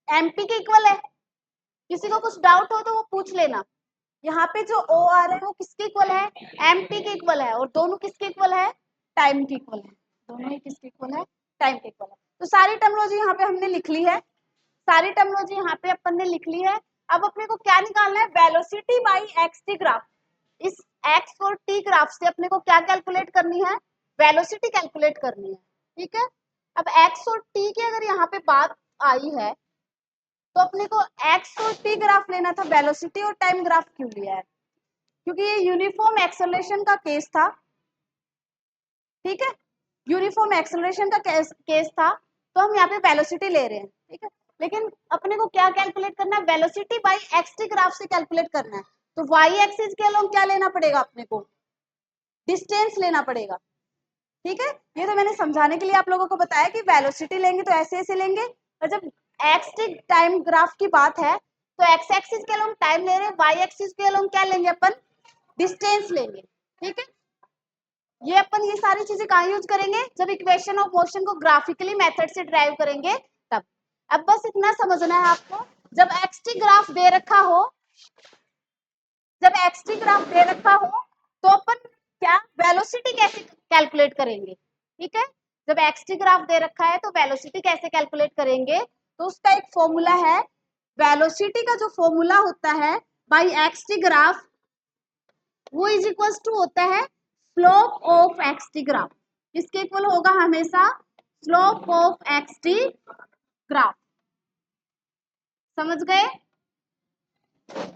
एमपी के इक्वल है। किसी को कुछ डाउट हो तो वो पूछ लेना। यहाँ पे जो ओ आर है वो किसके इक्वल है, एमपी के इक्वल है, और दोनों किसके इक्वल है, टाइम के इक्वल है। दोनों ही किसके इक्वल है, टाइम के इक्वल है। तो सारी टर्मिनोलॉजी यहाँ पे हमने लिख ली है, सारी टर्मिनोलॉजी यहाँ पे अपन ने लिख ली है। अब अपने को क्या निकालना है, velocity by x T graph. इस एक्स और टी ग्राफ से अपने को क्या कैलकुलेट करनी है, वेलोसिटी कैलकुलेट करनी है। ठीक है, अब एक्स और टी की अगर यहाँ पे बात आई है तो अपने को एक्स और टी ग्राफ लेना था, वेलोसिटी और टाइम ग्राफ क्यों लिया है, क्योंकि ये यूनिफॉर्म एक्सेलरेशन का केस था। ठीक है, यूनिफॉर्म एक्सेलरेशन का केस था, तो हम यहाँ पे वेलोसिटी ले रहे हैं। ठीक है, लेकिन अपने को क्या कैलकुलेट करना है, velocity by x T graph से कैलकुलेट करना है। तो वाई एक्सिस के अलोंग क्या लेना पड़ेगा, अपने को डिस्टेंस लेना पड़ेगा। ठीक है, ये तो मैंने समझाने के लिए आप लोगों को बताया कि वेलोसिटी लेंगे तो ऐसे ऐसे लेंगे, और जब एक्स टी टाइम ग्राफ की बात है तो एक्स एक्सिस के अलोंग टाइम ले रहे हैं, वाई एक्सिस के अलोंग क्या लेंगे अपन, डिस्टेंस लेंगे। ठीक है, ये अपन ये सारी चीजें कहाँ यूज करेंगे, जब इक्वेशन ऑफ मोशन को ग्राफिकली मेथड से ड्राइव करेंगे तब। अब बस इतना समझना है आपको, जब एक्स टी ग्राफ दे रखा हो, जब एक्स टी ग्राफ दे रखा हो तो अपन क्या वेलोसिटी कैसे कैलकुलेट करेंगे। ठीक है, जब एक्स टी ग्राफ दे रखा है तो वेलोसिटी कैसे कैलकुलेट करेंगे, तो उसका एक फॉर्मूला है। वेलोसिटी का जो फॉर्मूला होता है बाई एक्स टी ग्राफ, वो इज इक्वल टू होता है slope of x T graph. किसके इक्वल होगा हमेशा, slope of x T graph. समझ गए,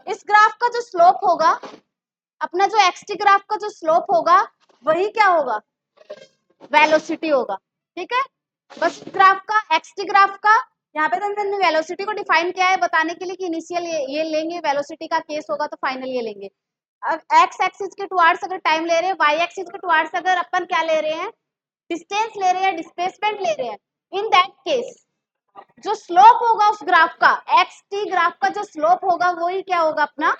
इस ग्राफ का जो स्लोप होगा, अपना जो एक्स टी ग्राफ का जो स्लोप होगा वही क्या होगा, वेलोसिटी होगा। ठीक है, बस ग्राफ का, एक्सटी ग्राफ का, यहाँ पे तो मैंने वेलोसिटी को डिफाइन किया है बताने के लिए कि इनिशियल ये लेंगे, वेलोसिटी का केस होगा तो फाइनल ये लेंगे। अब एक्स एक्सिस के टुवार्ड्स अगर टाइम ले रहे हैं, वाई एक्सिस के टुवार्ड्स अगर अपन क्या ले रहे हैं, डिस्टेंस ले रहे हैं, डिस्प्लेसमेंट ले रहे हैं, इन दैट केस जो स्लोप होगा उस ग्राफ का, एक्स टी ग्राफ का जो स्लोप होगा वही क्या होगा, अपना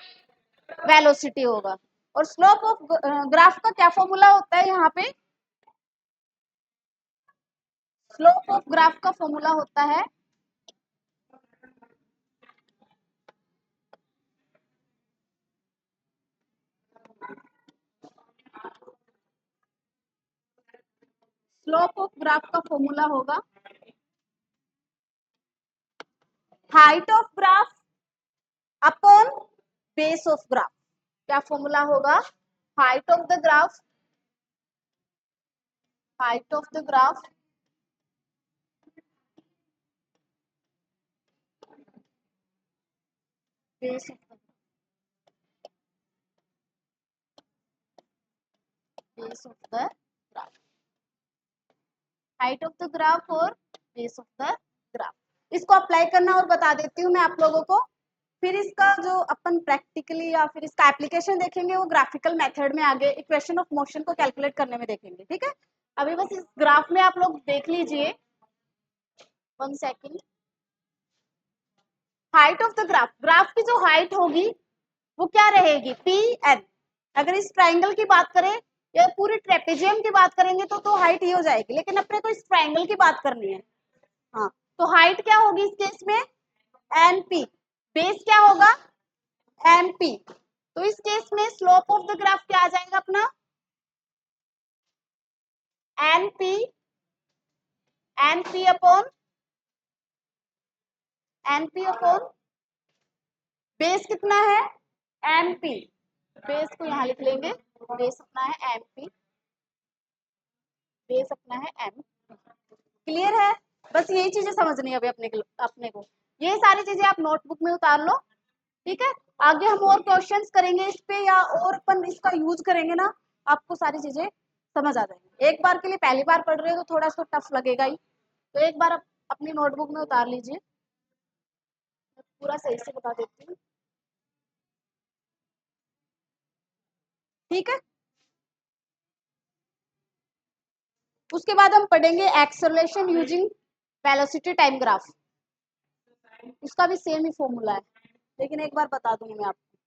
वेलोसिटी होगा। और स्लोप ऑफ ग्राफ का क्या फॉर्मूला होता है, यहाँ पे स्लोप ऑफ ग्राफ का फॉर्मूला होता है स्लोप ऑफ ग्राफ का फॉर्मूला होगा height of graph upon base of graph. क्या फॉर्मूला होगा, height of the graph, height of the graph base of the, base of the graph, height of the graph और base of the graph. इसको apply करना और बता देती हूँ मैं आप लोगों को, फिर इसका जो अपन प्रैक्टिकली या फिर इसका एप्लीकेशन देखेंगे वो ग्राफिकल मेथड में आगे इक्वेशन ऑफ मोशन को कैलकुलेट करने में देखेंगे, ठीक है। अभी बस इस ग्राफ में आप लोग देख लीजिए, 1 second. Height of the graph, graph की जो हाइट होगी वो क्या रहेगी, पी एन। अगर इस ट्राइंगल की बात करें या पूरी ट्रेपेजियम की बात करेंगे तो हाइट ये हो जाएगी, लेकिन अपने को इस ट्राइंगल की बात करनी है। हाँ, तो हाइट क्या होगी इस केस में, एन पी। बेस क्या होगा, एम पी। तो इस केस में स्लोप ऑफ द ग्राफ क्या आ जाएगा अपना, N P, N P upon, N P upon base कितना है, एम पी। बेस को यहाँ लिख लेंगे, बेस अपना है एम पी, बेस अपना है एम। क्लियर है, बस यही चीजें समझनी है अभी अपने को। ये सारी चीजें आप नोटबुक में उतार लो, ठीक है। आगे हम और क्वेश्चंस करेंगे इस पे, या और अपन इसका यूज करेंगे ना, आपको सारी चीजें समझ आ जाएंगी। एक बार के लिए पहली बार पढ़ रहे हो तो थोड़ा सा टफ लगेगा ही, तो एक बार अपनी नोटबुक में उतार लीजिए, पूरा सही से बता देती हूँ, ठीक है। उसके बाद हम पढ़ेंगे acceleration using velocity time graph, उसका भी सेम ही फॉर्मूला है, लेकिन एक बार बता दूंगी मैं आपको।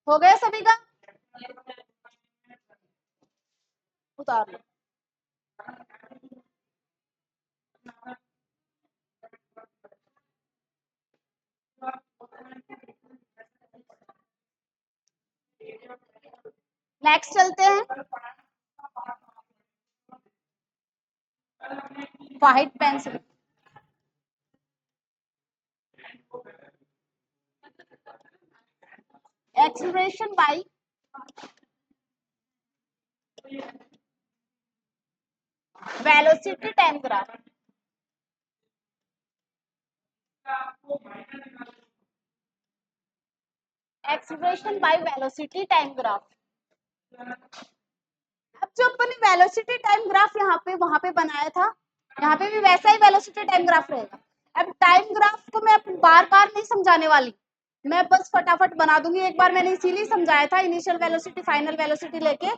हो गया सभी का, उतार लो। नेक्स्ट चलते हैं, white pencil. Acceleration by velocity time graph, acceleration by velocity time graph. अब जो अपन ने वेलोसिटी टाइम ग्राफ यहाँ पे वहां पे बनाया था, यहाँ पे भी वैसा ही वेलोसिटी टाइम ग्राफ रहेगा। अब टाइम ग्राफ को मैं बार बार नहीं समझाने वाली, मैं बस फटाफट बना दूंगी। एक बार मैंने इसीलिए समझाया था इनिशियल वेलोसिटी फाइनल वेलोसिटी लेके,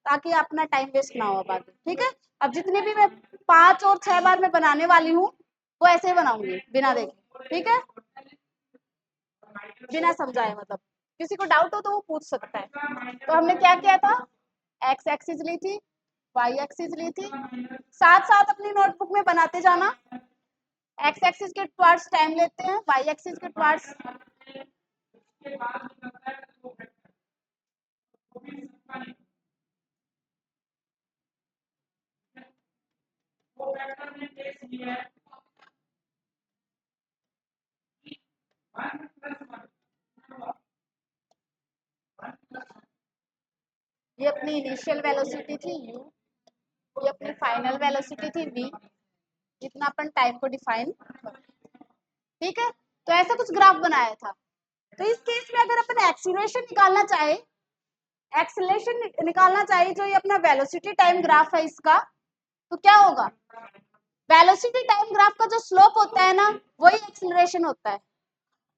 ताकि अपना टाइम वेस्ट ना हो बाकी, ठीक है। अब जितने भी मैं 5 और 6 बार मैं बनाने वाली हूँ वो ऐसे ही बनाऊंगी बिना देखे, ठीक है, बिना समझाए। मतलब किसी को डाउट हो तो वो पूछ सकता है। तो हमने क्या किया था, एक्स एक्सिस ली थी, वाई एक्सिस ली थी, साथ साथ अपनी नोटबुक में बनाते जाना। एक्स एक्सिस के टुवार्ड्स टाइम लेते हैं, वाई एक्सिस के टुवार्ड्स, ये अपनी इनिशियल वेलोसिटी थी u, ये अपनी फाइनल वेलोसिटी थी v, जितना अपन टाइम को डिफाइन, ठीक है। तो ऐसा कुछ ग्राफ बनाया था। तो इस केस में अगर अपन एक्सीलरेशन निकालना चाहे, एक्सेलरेशन निकालना चाहिए, जो ये अपना वेलोसिटी टाइम ग्राफ है इसका, तो क्या होगा, वेलोसिटी टाइम ग्राफ का जो स्लोप होता है ना वही एक्सेलरेशन होता है।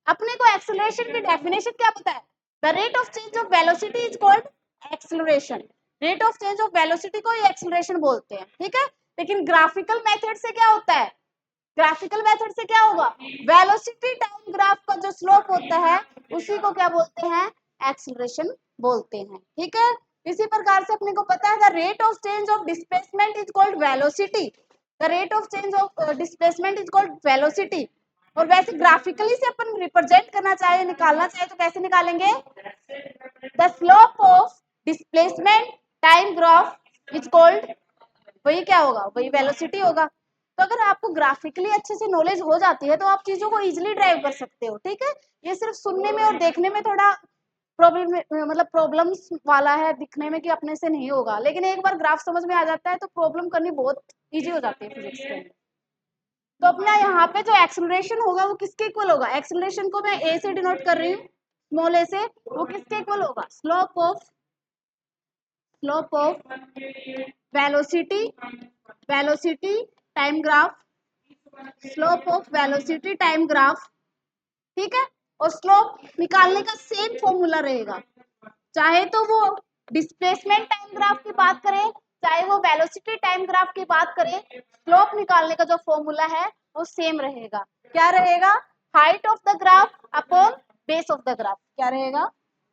अपने को एक्सेलरेशन की डेफिनेशन क्या पता है, the rate of change of velocity is called acceleration. Rate of change of velocity को ही एक्सेलरेशन बोलते हैं, ठीक है। लेकिन ग्राफिकल मेथड से क्या होता है, ग्राफिकल मेथड से क्या होगा, वेलोसिटी टाइम ग्राफ का जो स्लोप होता है उसी को क्या बोलते हैं, एक्सेलरेशन बोलते हैं, ठीक है। इसी प्रकार से अपने को पता है the rate of change of displacement is called velocity, the rate of change of displacement is called velocity. और वैसे ग्राफिकली से अपन रिप्रेजेंट करना चाहे, निकालना चाहे तो कैसे निकालेंगे, the slope of displacement time graph is called, वही क्या होगा, वही वेलोसिटी होगा। तो अगर आपको ग्राफिकली अच्छे से नॉलेज हो जाती है तो आप चीजों को इजीली ड्राइव कर सकते हो, ठीक है। ये सिर्फ सुनने में और देखने में थोड़ा प्रॉब्लम, मतलब प्रॉब्लम्स वाला है, दिखने में कि अपने से नहीं होगा, लेकिन एक बार ग्राफ समझ में आ जाता है तो प्रॉब्लम करनी बहुत इजी हो जाती है फिजिक्स के अंदर। तो अपना यहाँ पे जो एक्सेलरेशन होगा वो किसके इक्वल होगा, एक्सेलरेशन को मैं ए से डिनोट कर रही हूँ, स्मॉल ए से, वो किसके इक्वल होगा, slope of velocity, velocity time graph, slope of velocity time graph, ठीक है। और स्लोप निकालने का सेम फॉर्मूला रहेगा, चाहे तो वो डिस्प्लेसमेंट टाइम ग्राफ की बात करें, चाहे वो वेलोसिटी टाइम ग्राफ की बात करें, स्लोप निकालने का जो फॉर्मूला है वो सेम रहेगा। क्या रहेगा, height of the graph upon base of the graph, क्या रहेगा,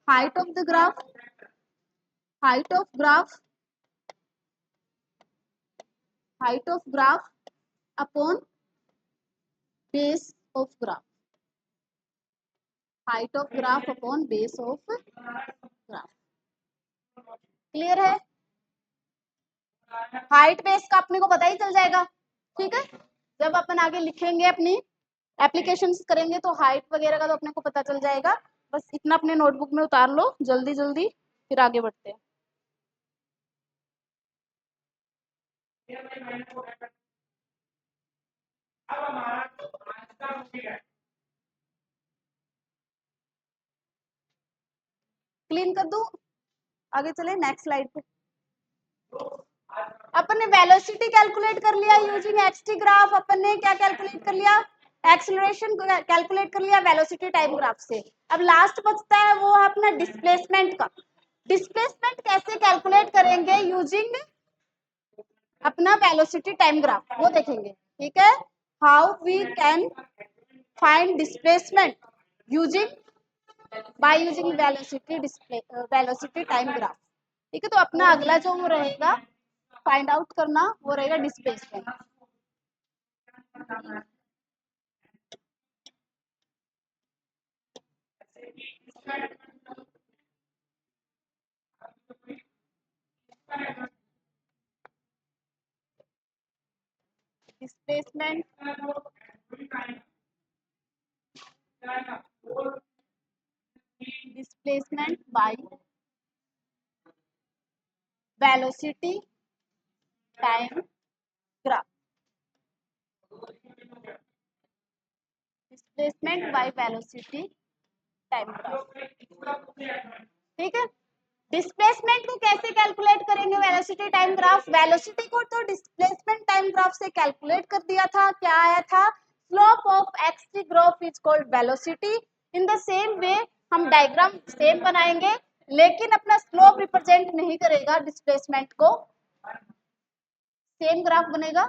height of the graph, height of graph, height of graph upon base of graph, height of graph upon base of graph. Clear है, height base का अपने को पता ही चल जाएगा, ठीक है। जब अपन आगे लिखेंगे अपनी एप्लीकेशंस करेंगे तो हाइट वगैरह का तो अपने को पता चल जाएगा। बस इतना अपने नोटबुक में उतार लो जल्दी जल्दी, फिर आगे बढ़ते हैं। क्लीन कर दूं, आगे चले नेक्स्ट स्लाइड पे। अपन ने वेलोसिटी कैलकुलेट कर लिया यूजिंग एक्सटी ग्राफ, अपन ने क्या कैलकुलेट कर लिया, एक्सेलरेशन कैलकुलेट कर लिया वेलोसिटी टाइम ग्राफ से। अब लास्ट बचता है वो है अपना डिस्प्लेसमेंट का। डिस्प्लेसमेंट कैसे कैलकुलेट करेंगे, यूजिंग अपना वेलोसिटी टाइम ग्राफ, वो देखेंगे, ठीक है। How we can find displacement using, by using velocity display, velocity time graph, ठीक है। तो अपना अगला जो वो रहेगा फाइंड आउट करना, वो रहेगा displacement. Displacement, displacement by velocity time graph, displacement by velocity time graph, ठीक है। डिस्प्लेसमेंट को कैसे कैलकुलेट करेंगे, वेलोसिटी टाइम ग्राफ, वेलोसिटी को तो डिस्प्लेसमेंट टाइम ग्राफ से कैलकुलेट कर दिया था, क्या आया था, slope of x graph is called velocity. In the same way हम डायग्राम सेम बनाएंगे, लेकिन अपना स्लोप रिप्रेजेंट नहीं करेगा डिस्प्लेसमेंट को, सेम ग्राफ बनेगा,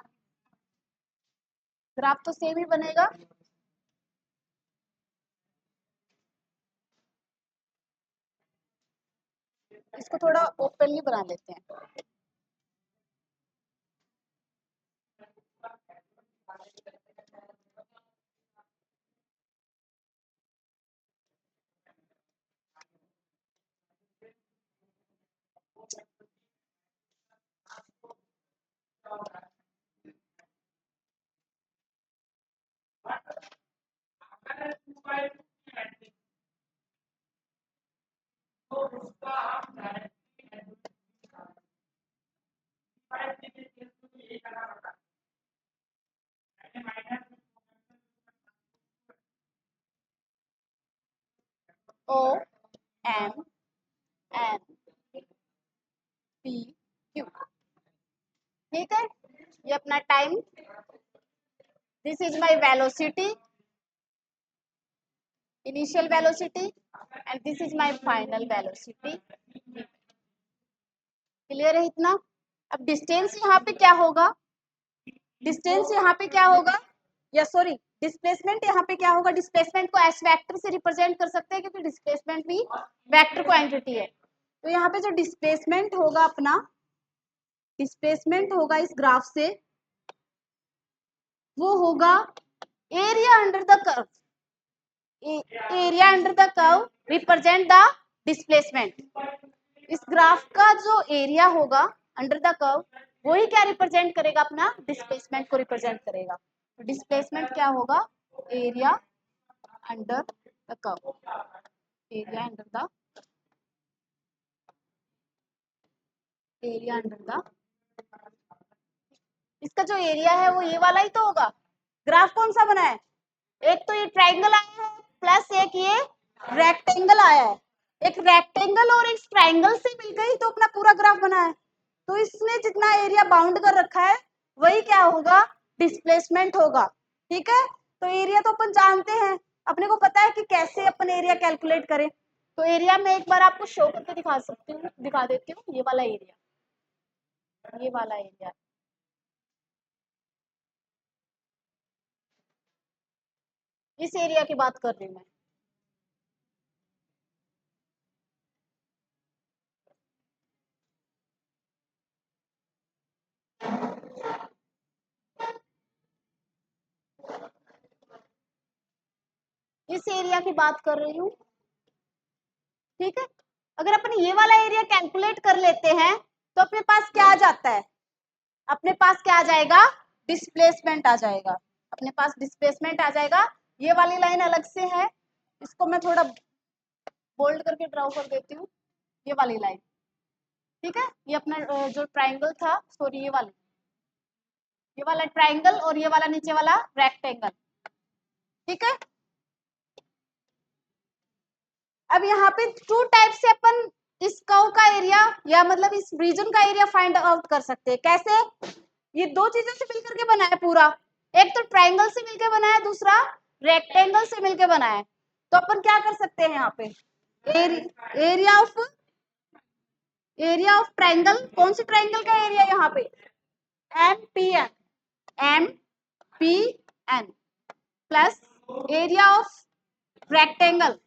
ग्राफ तो सेम ही बनेगा। इसको थोड़ा ओपनली बना देते हैं। O M N P Q. ठीक है, ये अपना time, this is my velocity, initial velocity, and this is my final velocity. Clear है इतना? अब डिस्टेंस यहाँ पे क्या होगा, डिस्टेंस यहाँ पे क्या होगा, या सॉरी डिस्प्लेसमेंट यहाँ पे क्या होगा, डिस्प्लेसमेंट को एस वेक्टर से रिप्रेजेंट कर सकते हैं क्योंकि डिस्प्लेसमेंट भी वेक्टर क्वांटिटी है। तो यहाँ पे जो डिस्प्लेसमेंट होगा अपना, डिस्प्लेसमेंट होगा इस ग्राफ से, वो होगा area under the curve, area under the curve represent the displacement. इस ग्राफ का जो एरिया होगा अंडर द कर्व, वही क्या रिप्रेजेंट करेगा, अपना डिस्प्लेसमेंट को रिप्रेजेंट करेगा। तो डिस्प्लेसमेंट क्या होगा, area under the curve, area under the, area under the, इसका जो एरिया है वो ये वाला ही तो होगा। ग्राफ कौन सा बना है, एक तो ये ट्राइंगल आया है प्लस एक ये रेक्टेंगल आया है, एक रेक्टेंगल और एक ट्राइंगल से मिलकर ही तो अपना पूरा ग्राफ बना है। तो इसने जितना एरिया बाउंड कर रखा है वही क्या होगा, डिस्प्लेसमेंट होगा। ठीक है, तो एरिया तो अपन जानते हैं, अपने को पता है कि कैसे अपन एरिया कैलकुलेट करें। तो एरिया में एक बार आपको शो करके दिखा सकती हूँ, दिखा देती हूँ, ये वाला एरिया, ये वाला एरिया, इस एरिया की बात कर रही हूँ मैं। इस एरिया की बात कर रही हूँ। ठीक है, अगर अपन ये वाला एरिया कैलकुलेट कर लेते हैं तो अपने पास क्या आ जाता है, अपने पास क्या आ जाएगा, डिस्प्लेसमेंट आ जाएगा, अपने पास डिस्प्लेसमेंट आ जाएगा। ये वाली लाइन अलग से है, इसको मैं थोड़ा बोल्ड करके ड्रॉ कर देती हूँ, ये वाली लाइन। ठीक है, ये अपना जो ट्राइंगल था, सॉरी ये वाला ट्राइंगल और ये वाला नीचे वाला रेक्टेंगल। ठीक है, अब यहाँ पे टू टाइप से अपन इस कर्व का एरिया या मतलब इस रीजन का एरिया फाइंड आउट कर सकते हैं। कैसे, ये दो चीजों से मिलकर के बना है पूरा, एक तो ट्राइंगल से मिलकर बना है, दूसरा रेक्टेंगल से मिलकर बना है। तो अपन क्या कर सकते हैं यहाँ पे, एरिया ऑफ ट्राइंगल, कौन सी ट्राइंगल का एरिया यहाँ पे, M P N, M P N plus area of rectangle,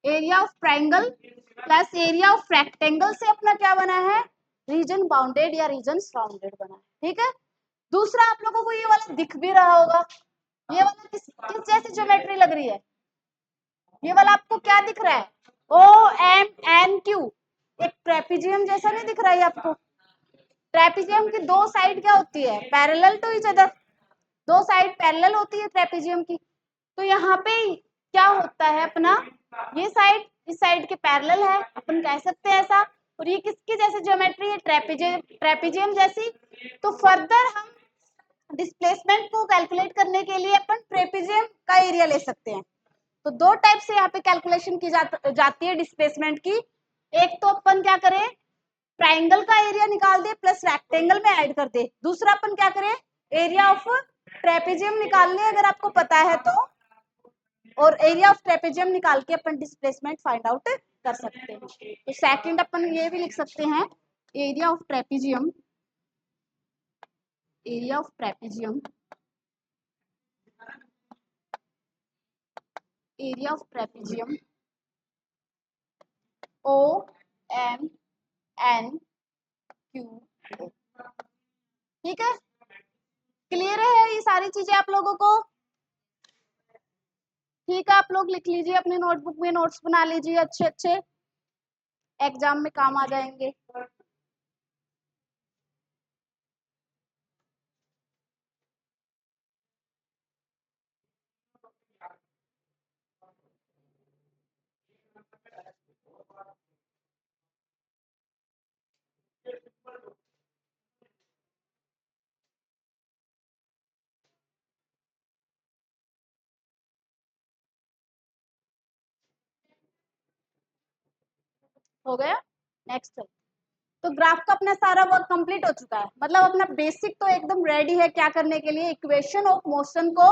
area of triangle plus area of rectangle से अपना क्या बना है, रीजन बाउंडेड या रीजन सराउंडेड बना है। ठीक है, दूसरा आप लोगों को ये वाला दिख भी रहा होगा, ये वाला किस जैसी ज्योमेट्री लग रही है, ये वाला आपको क्या दिख रहा है, ओ एम एन क्यू, एक ट्रेपीजियम जैसा नहीं दिख रहा है आपको। ट्रेपीजियम की दो साइड क्या होती है, पैरेलल टू ईच अदर, दो साइड पैरेलल होती है ट्रेपीजियम की। तो यहाँ पे क्या होता है अपना, ये साइड इस साइड के पैरेलल है, अपन कह सकते हैं ऐसा। और ये किसकी जैसे ज्योमेट्री है, ट्रेपीजियम जैसी। तो फर्दर हम डिस्प्लेसमेंट को कैलकुलेट करने के लिए अपन ट्रेपीजियम का एरिया ले सकते हैं। तो दो टाइप से यहाँ पे कैलकुलेशन की जाती है डिस्प्लेसमेंट की। एक तो अपन क्या करें, ट्राइंगल का एरिया निकाल दे प्लस रेक्टेंगल में ऐड कर दे, दूसरा अपन क्या करें, एरिया ऑफ ट्रेपीजियम निकाल ले अगर आपको पता है तो, और एरिया ऑफ ट्रेपेजियम निकाल के अपन डिस्प्लेसमेंट फाइंड आउट कर सकते हैं। तो सेकंड अपन ये भी लिख सकते हैं, area of trapezium, area of trapezium, area of trapezium O M N Q. ठीक है, क्लियर है ये सारी चीजें आप लोगों को। ठीक है, आप लोग लिख लीजिए अपने नोटबुक में, नोट्स बना लीजिए अच्छे अच्छे, एग्जाम में काम आ जाएंगे। हो गया, नेक्स्ट। तो ग्राफ का अपना सारा वर्क कंप्लीट हो चुका है, मतलब अपना बेसिक तो एकदम रेडी है क्या करने के लिए, इक्वेशन ऑफ मोशन को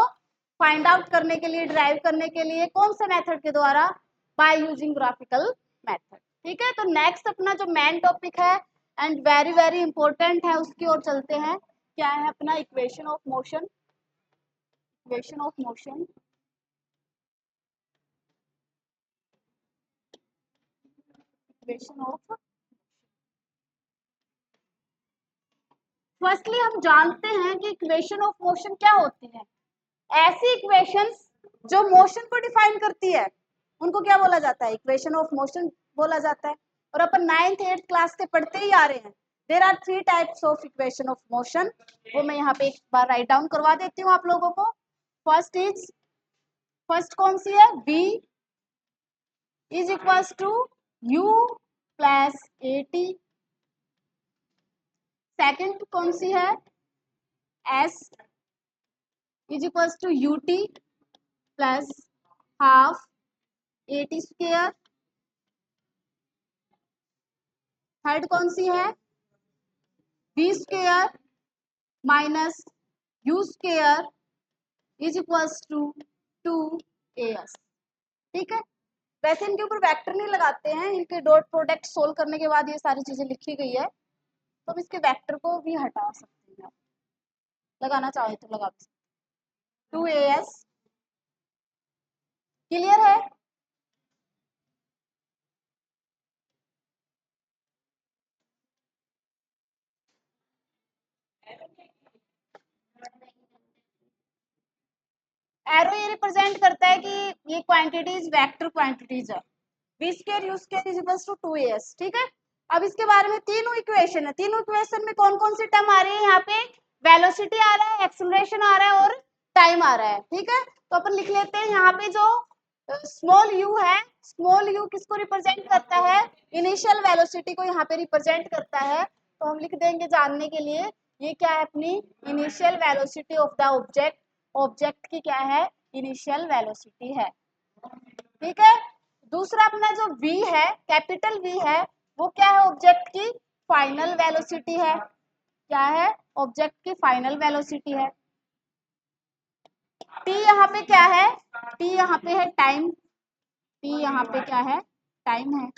फाइंड आउट करने के लिए, ड्राइव करने के लिए कौन से मेथड के द्वारा, बाय यूजिंग ग्राफिकल मेथड। ठीक है, तो नेक्स्ट अपना जो मेन टॉपिक है एंड वेरी वेरी इंपॉर्टेंट है उसकी ओर चलते हैं। क्या है अपना equation of motion, equation of motion, equation of, firstly हम जानते हैं कि इक्वेशन ऑफ मोशन क्या होती है। ऐसी इक्वेशंस जो मोशन को डिफाइन करती है उनको क्या बोला जाता है, इक्वेशन ऑफ मोशन बोला जाता है। और अपन 9th 8th क्लास से पढ़ते ही आ रहे हैं, there are 3 types of equation of motion. वो मैं यहाँ पे एक बार राइट डाउन करवा देती हूँ आप लोगों को। फर्स्ट कौन सी है, v is equals to u plus a t. Second कौन सी है, s is equals to u t plus half a t square. Third कौन सी है, v square minus u square is equals to 2as। ठीक है, वैसे इनके ऊपर वेक्टर नहीं लगाते हैं, इनके डॉट प्रोडक्ट सोल्व करने के बाद ये सारी चीजें लिखी गई है, तो हम इसके वेक्टर को भी हटा सकते हैं, लगाना चाहे तो लगा सकते। 2as क्लियर है। एरो ये रिप्रेजेंट करता है कि ये क्वांटिटीज वेक्टर क्वांटिटीज है। v square u square is equals to 2as। ठीक है, अब इसके बारे में तीनों इक्वेशन है, तीनों इक्वेशन में कौन कौन सी टर्म आ रही है, यहाँ पे वेलोसिटी आ रहा है, एक्सेलरेशन आ रहा है और टाइम आ रहा है। ठीक है, तो अपन लिख लेते हैं यहाँ पे जो स्मॉल u है, स्मॉल u किसको रिप्रेजेंट करता है, इनिशियल वेलोसिटी को यहाँ पे रिप्रेजेंट करता है। तो हम लिख देंगे जानने के लिए, ये क्या है अपनी initial velocity of the object, object की क्या है, इनिशियल वेलोसिटी है। ठीक है, दूसरा अपना जो v है, कैपिटल V है, वो क्या है, ऑब्जेक्ट की फाइनल वेलोसिटी है। क्या है, ऑब्जेक्ट की फाइनल वेलोसिटी है। t यहाँ पे क्या है, t यहाँ पे है टाइम, t यहाँ पे क्या है, टाइम है।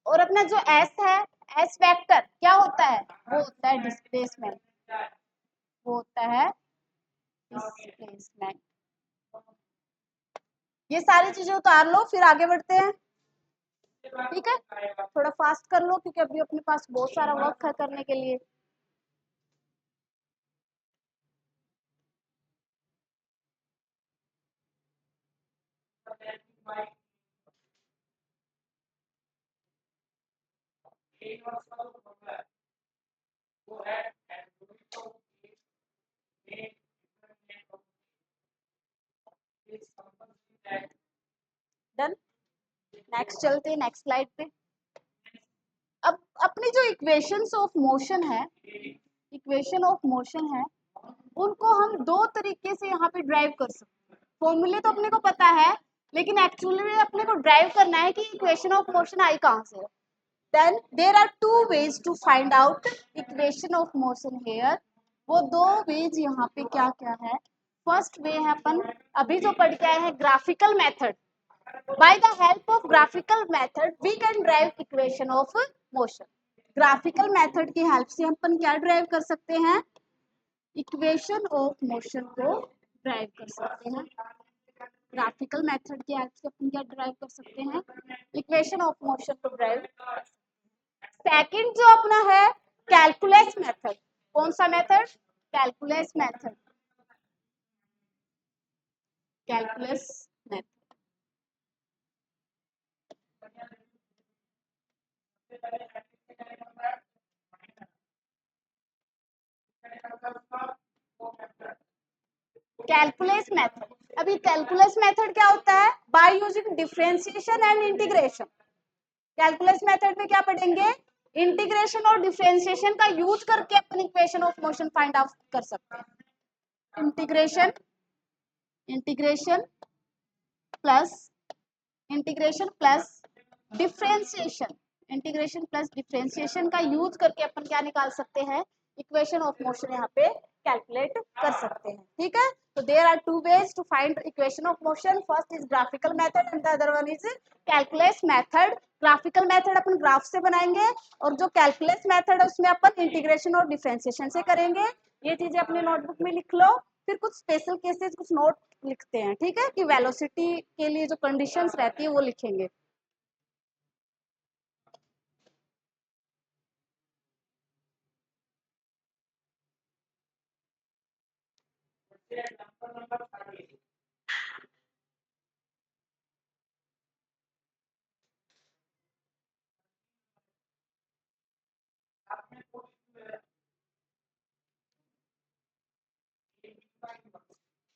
और अपना जो s है, s वेक्टर क्या होता है, वो होता है डिस्प्लेसमेंट, वो होता है डिस्प्लेसमेंट। ये सारी चीजें उतार लो फिर आगे बढ़ते हैं। ठीक है, थोड़ा फास्ट कर लो क्योंकि अभी अपने पास बहुत सारा वर्क है करने के लिए। डन, नेक्स्ट चलते हैं नेक्स्ट स्लाइड पे। अब अपनी जो इक्वेशंस ऑफ मोशन है, इक्वेशन ऑफ मोशन है, उनको हम दो तरीके से यहाँ पे ड्राइव कर सकते हैं। फॉर्मूले तो अपने को पता है, लेकिन एक्चुअली में अपने को ड्राइव करना है कि इक्वेशन ऑफ मोशन आई कहाँ से है। Then there are two ways to find out equation of motion here. वो दो वेज यहाँ पे क्या क्या है। फर्स्ट वे है अपन अभी जो पढ़ के आए हैं, graphical method. By the help of graphical method, we can derive equation of motion. Graphical method की हेल्प से अपन क्या ड्राइव कर सकते हैं, इक्वेशन ऑफ मोशन को ड्राइव कर सकते हैं। ग्राफिकल मेथड की हेल्प से अपन क्या ड्राइव कर सकते हैं, इक्वेशन ऑफ मोशन को ड्राइव। सेकंड जो अपना है कैलकुलस मेथड। कौन सा method, calculus method, calculus method. Calculus method, अभी कैलकुलस मेथड क्या होता है, by using differentiation and integration. Calculus method में क्या पढ़ेंगे, इंटीग्रेशन और डिफरेंशिएशन का यूज करके अपन equation of motion find out कर सकते हैं। Integration, integration plus, integration plus differentiation, integration plus differentiation का यूज करके अपन क्या निकाल सकते हैं, इक्वेशन ऑफ मोशन यहाँ पे कैलकुलेट कर सकते हैं। ठीक है, तो there are two ways to find equation of motion, first is graphical method and the other one is calculus method. Graphical method अपन ग्राफ से बनाएंगे और जो कैलकुलस मेथड है उसमें अपन इंटीग्रेशन और डिफरेंशिएशन से करेंगे। ये चीजें अपने नोटबुक में लिख लो, फिर कुछ स्पेशल केसेस कुछ नोट लिखते हैं। ठीक है, कि वेलोसिटी के लिए जो कंडीशंस रहती है वो लिखेंगे।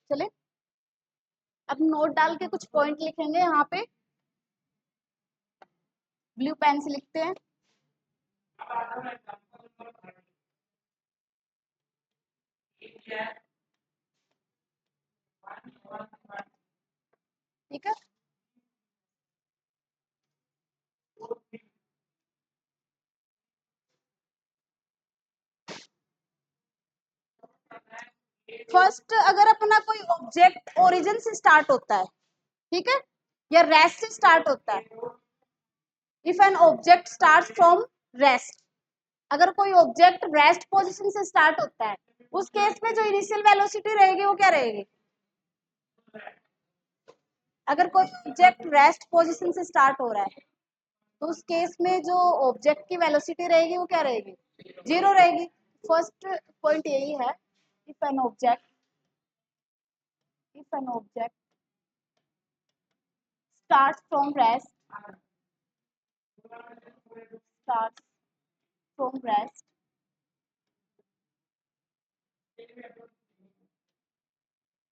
चले अब नोट डाल के कुछ पॉइंट लिखेंगे यहाँ पे, ब्लू पेन से लिखते हैं। ठीक है, फर्स्ट अगर अपना कोई ऑब्जेक्ट ओरिजिन से स्टार्ट होता है, ठीक है, या रेस्ट से स्टार्ट होता है, if an object start from rest, अगर कोई ऑब्जेक्ट रेस्ट पोजीशन से स्टार्ट होता है, उस केस में जो इनिशियल वेलोसिटी रहेगी वो क्या रहेगी? अगर कोई ऑब्जेक्ट रेस्ट पोजीशन से स्टार्ट हो रहा है तो उस केस में जो ऑब्जेक्ट की वेलोसिटी रहेगी वो क्या रहेगी? जीरो रहेगी। फर्स्ट पॉइंट यही है, if an object starts from rest starts from rest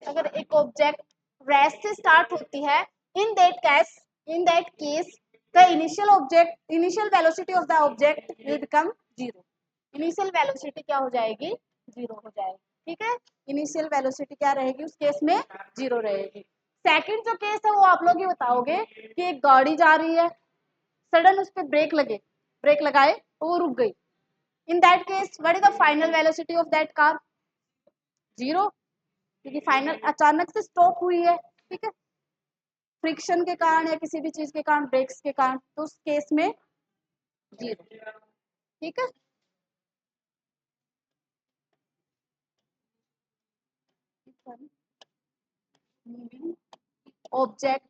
अगर एक ऑब्जेक्ट रेस्ट से स्टार्ट होती है, in that case the initial velocity of the object will become zero. Initial velocity क्या हो जाएगी? जीरो हो जाएगी। ठीक है, इनिशियल वेलोसिटी क्या रहेगी उस केस में? जीरो रहेगी। सेकंड जो केस है वो आप लोग ही बताओगे कि एक गाड़ी जा रही है, सडन उस पर ब्रेक लगाए तो वो रुक गई। In that case what is the final velocity of that car? Zero, क्योंकि फाइनल अचानक से स्टॉप हुई है। ठीक है, फ्रिक्शन के कारण या किसी भी चीज के कारण, ब्रेक्स के कारण, तो उस केस में जीरो। ठीक है, ऑब्जेक्ट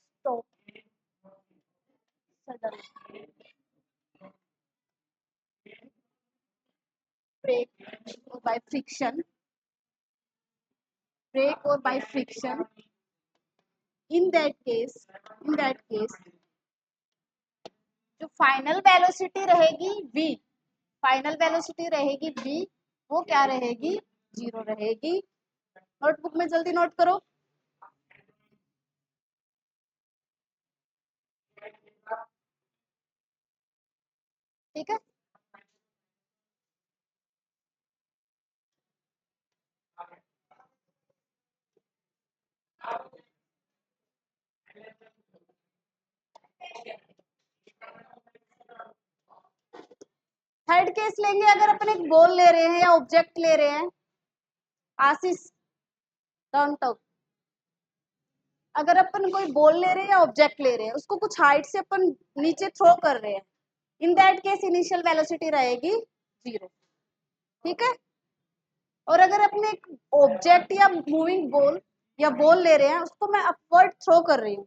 स्टॉप सडन ब्रेक और by friction in that case जो फाइनल वेलोसिटी रहेगी v, वो क्या रहेगी? जीरो रहेगी। नोटबुक में जल्दी नोट करो। ठीक है, थर्ड केस लेंगे, अगर अपन एक बॉल ले रहे हैं या ऑब्जेक्ट ले रहे हैं, आशीष टर्न टॉप, अगर अपन कोई बॉल ले रहे हैं या ऑब्जेक्ट ले रहे हैं, उसको कुछ हाइट से अपन नीचे थ्रो कर रहे हैं, in that case initial velocity रहेगी जीरो। ठीक है, और अगर अपने एक ऑब्जेक्ट या मूविंग बॉल या बॉल ले रहे हैं, उसको मैं अपवर्ड थ्रो कर रही हूँ,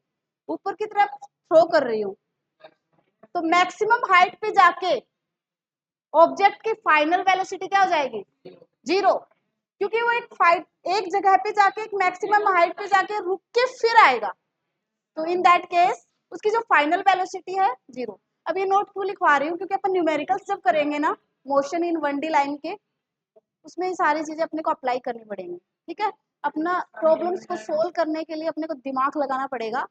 ऊपर की तरफ थ्रो कर रही हूँ, तो मैक्सिमम हाइट पे जाके ऑब्जेक्ट की फाइनल वेलोसिटी क्या हो जाएगी? जीरो, क्योंकि वो एक जगह पे जाके एक मैक्सिमम हाइट पे जाके रुक के फिर आएगा, तो इन दैट केस उसकी जो फाइनल वेलोसिटी है जीरो। अब ये नोट क्यों लिखवा रही हूँ? क्योंकि अपन न्यूमेरिकल्स जब करेंगे ना मोशन इन 1D लाइन के, उसमें ये सारी चीजें अपने को अप्लाई करनी पड़ेंगी। ठीक है, अपना प्रॉब्लम्स को सोल्व करने के लिए अपने को दिमाग लगाना पड़ेगा,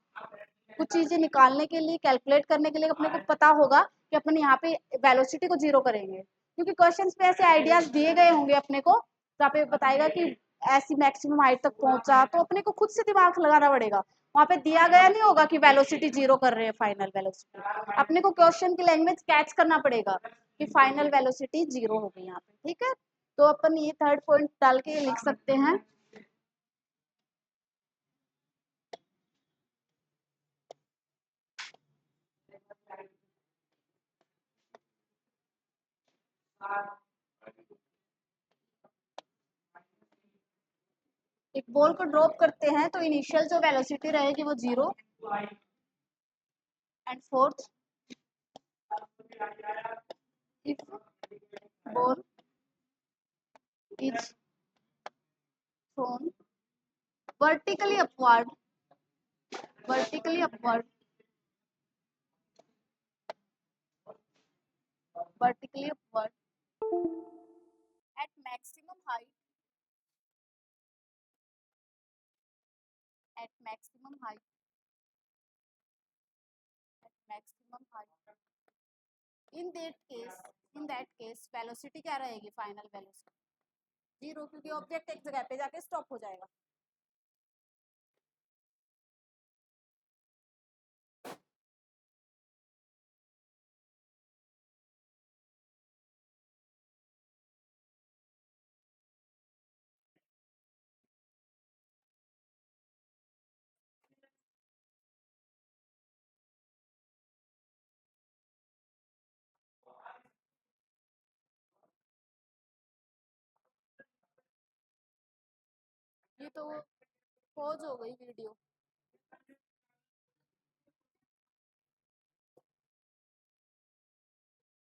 कुछ चीजें निकालने के लिए, कैलकुलेट करने के लिए अपने को पता होगा कि अपन यहाँ पे वेलोसिटी को जीरो करेंगे, क्योंकि क्वेश्चंस पे ऐसे आइडियाज दिए गए होंगे अपने को, जहाँ पे बताएगा कि ऐसी मैक्सिमम हाइट तक पहुंचा, तो अपने को खुद से दिमाग लगाना पड़ेगा। वहां पे दिया गया नहीं होगा कि वेलोसिटी 0 कर रहे हैं, फाइनल वेलोसिटी अपने को क्वेश्चन की लैंग्वेज कैच करना पड़ेगा कि फाइनल वेलोसिटी 0 हो गई यहाँ पे। ठीक है, तो अपन ये थर्ड पॉइंट डाल के लिख सकते हैं। एक बॉल को ड्रॉप करते हैं तो इनिशियल जो वेलोसिटी रहेगी वो 0। And fourth, if ball is thrown vertically upward, vertically upward, vertically upward at maximum height, at maximum height, at maximum height, in that case, in that case velocity क्या रहेगी, final velocity 0, क्योंकि object एक जगह पे जाके stop हो जाएगा। ये तो पॉज हो गई वीडियो।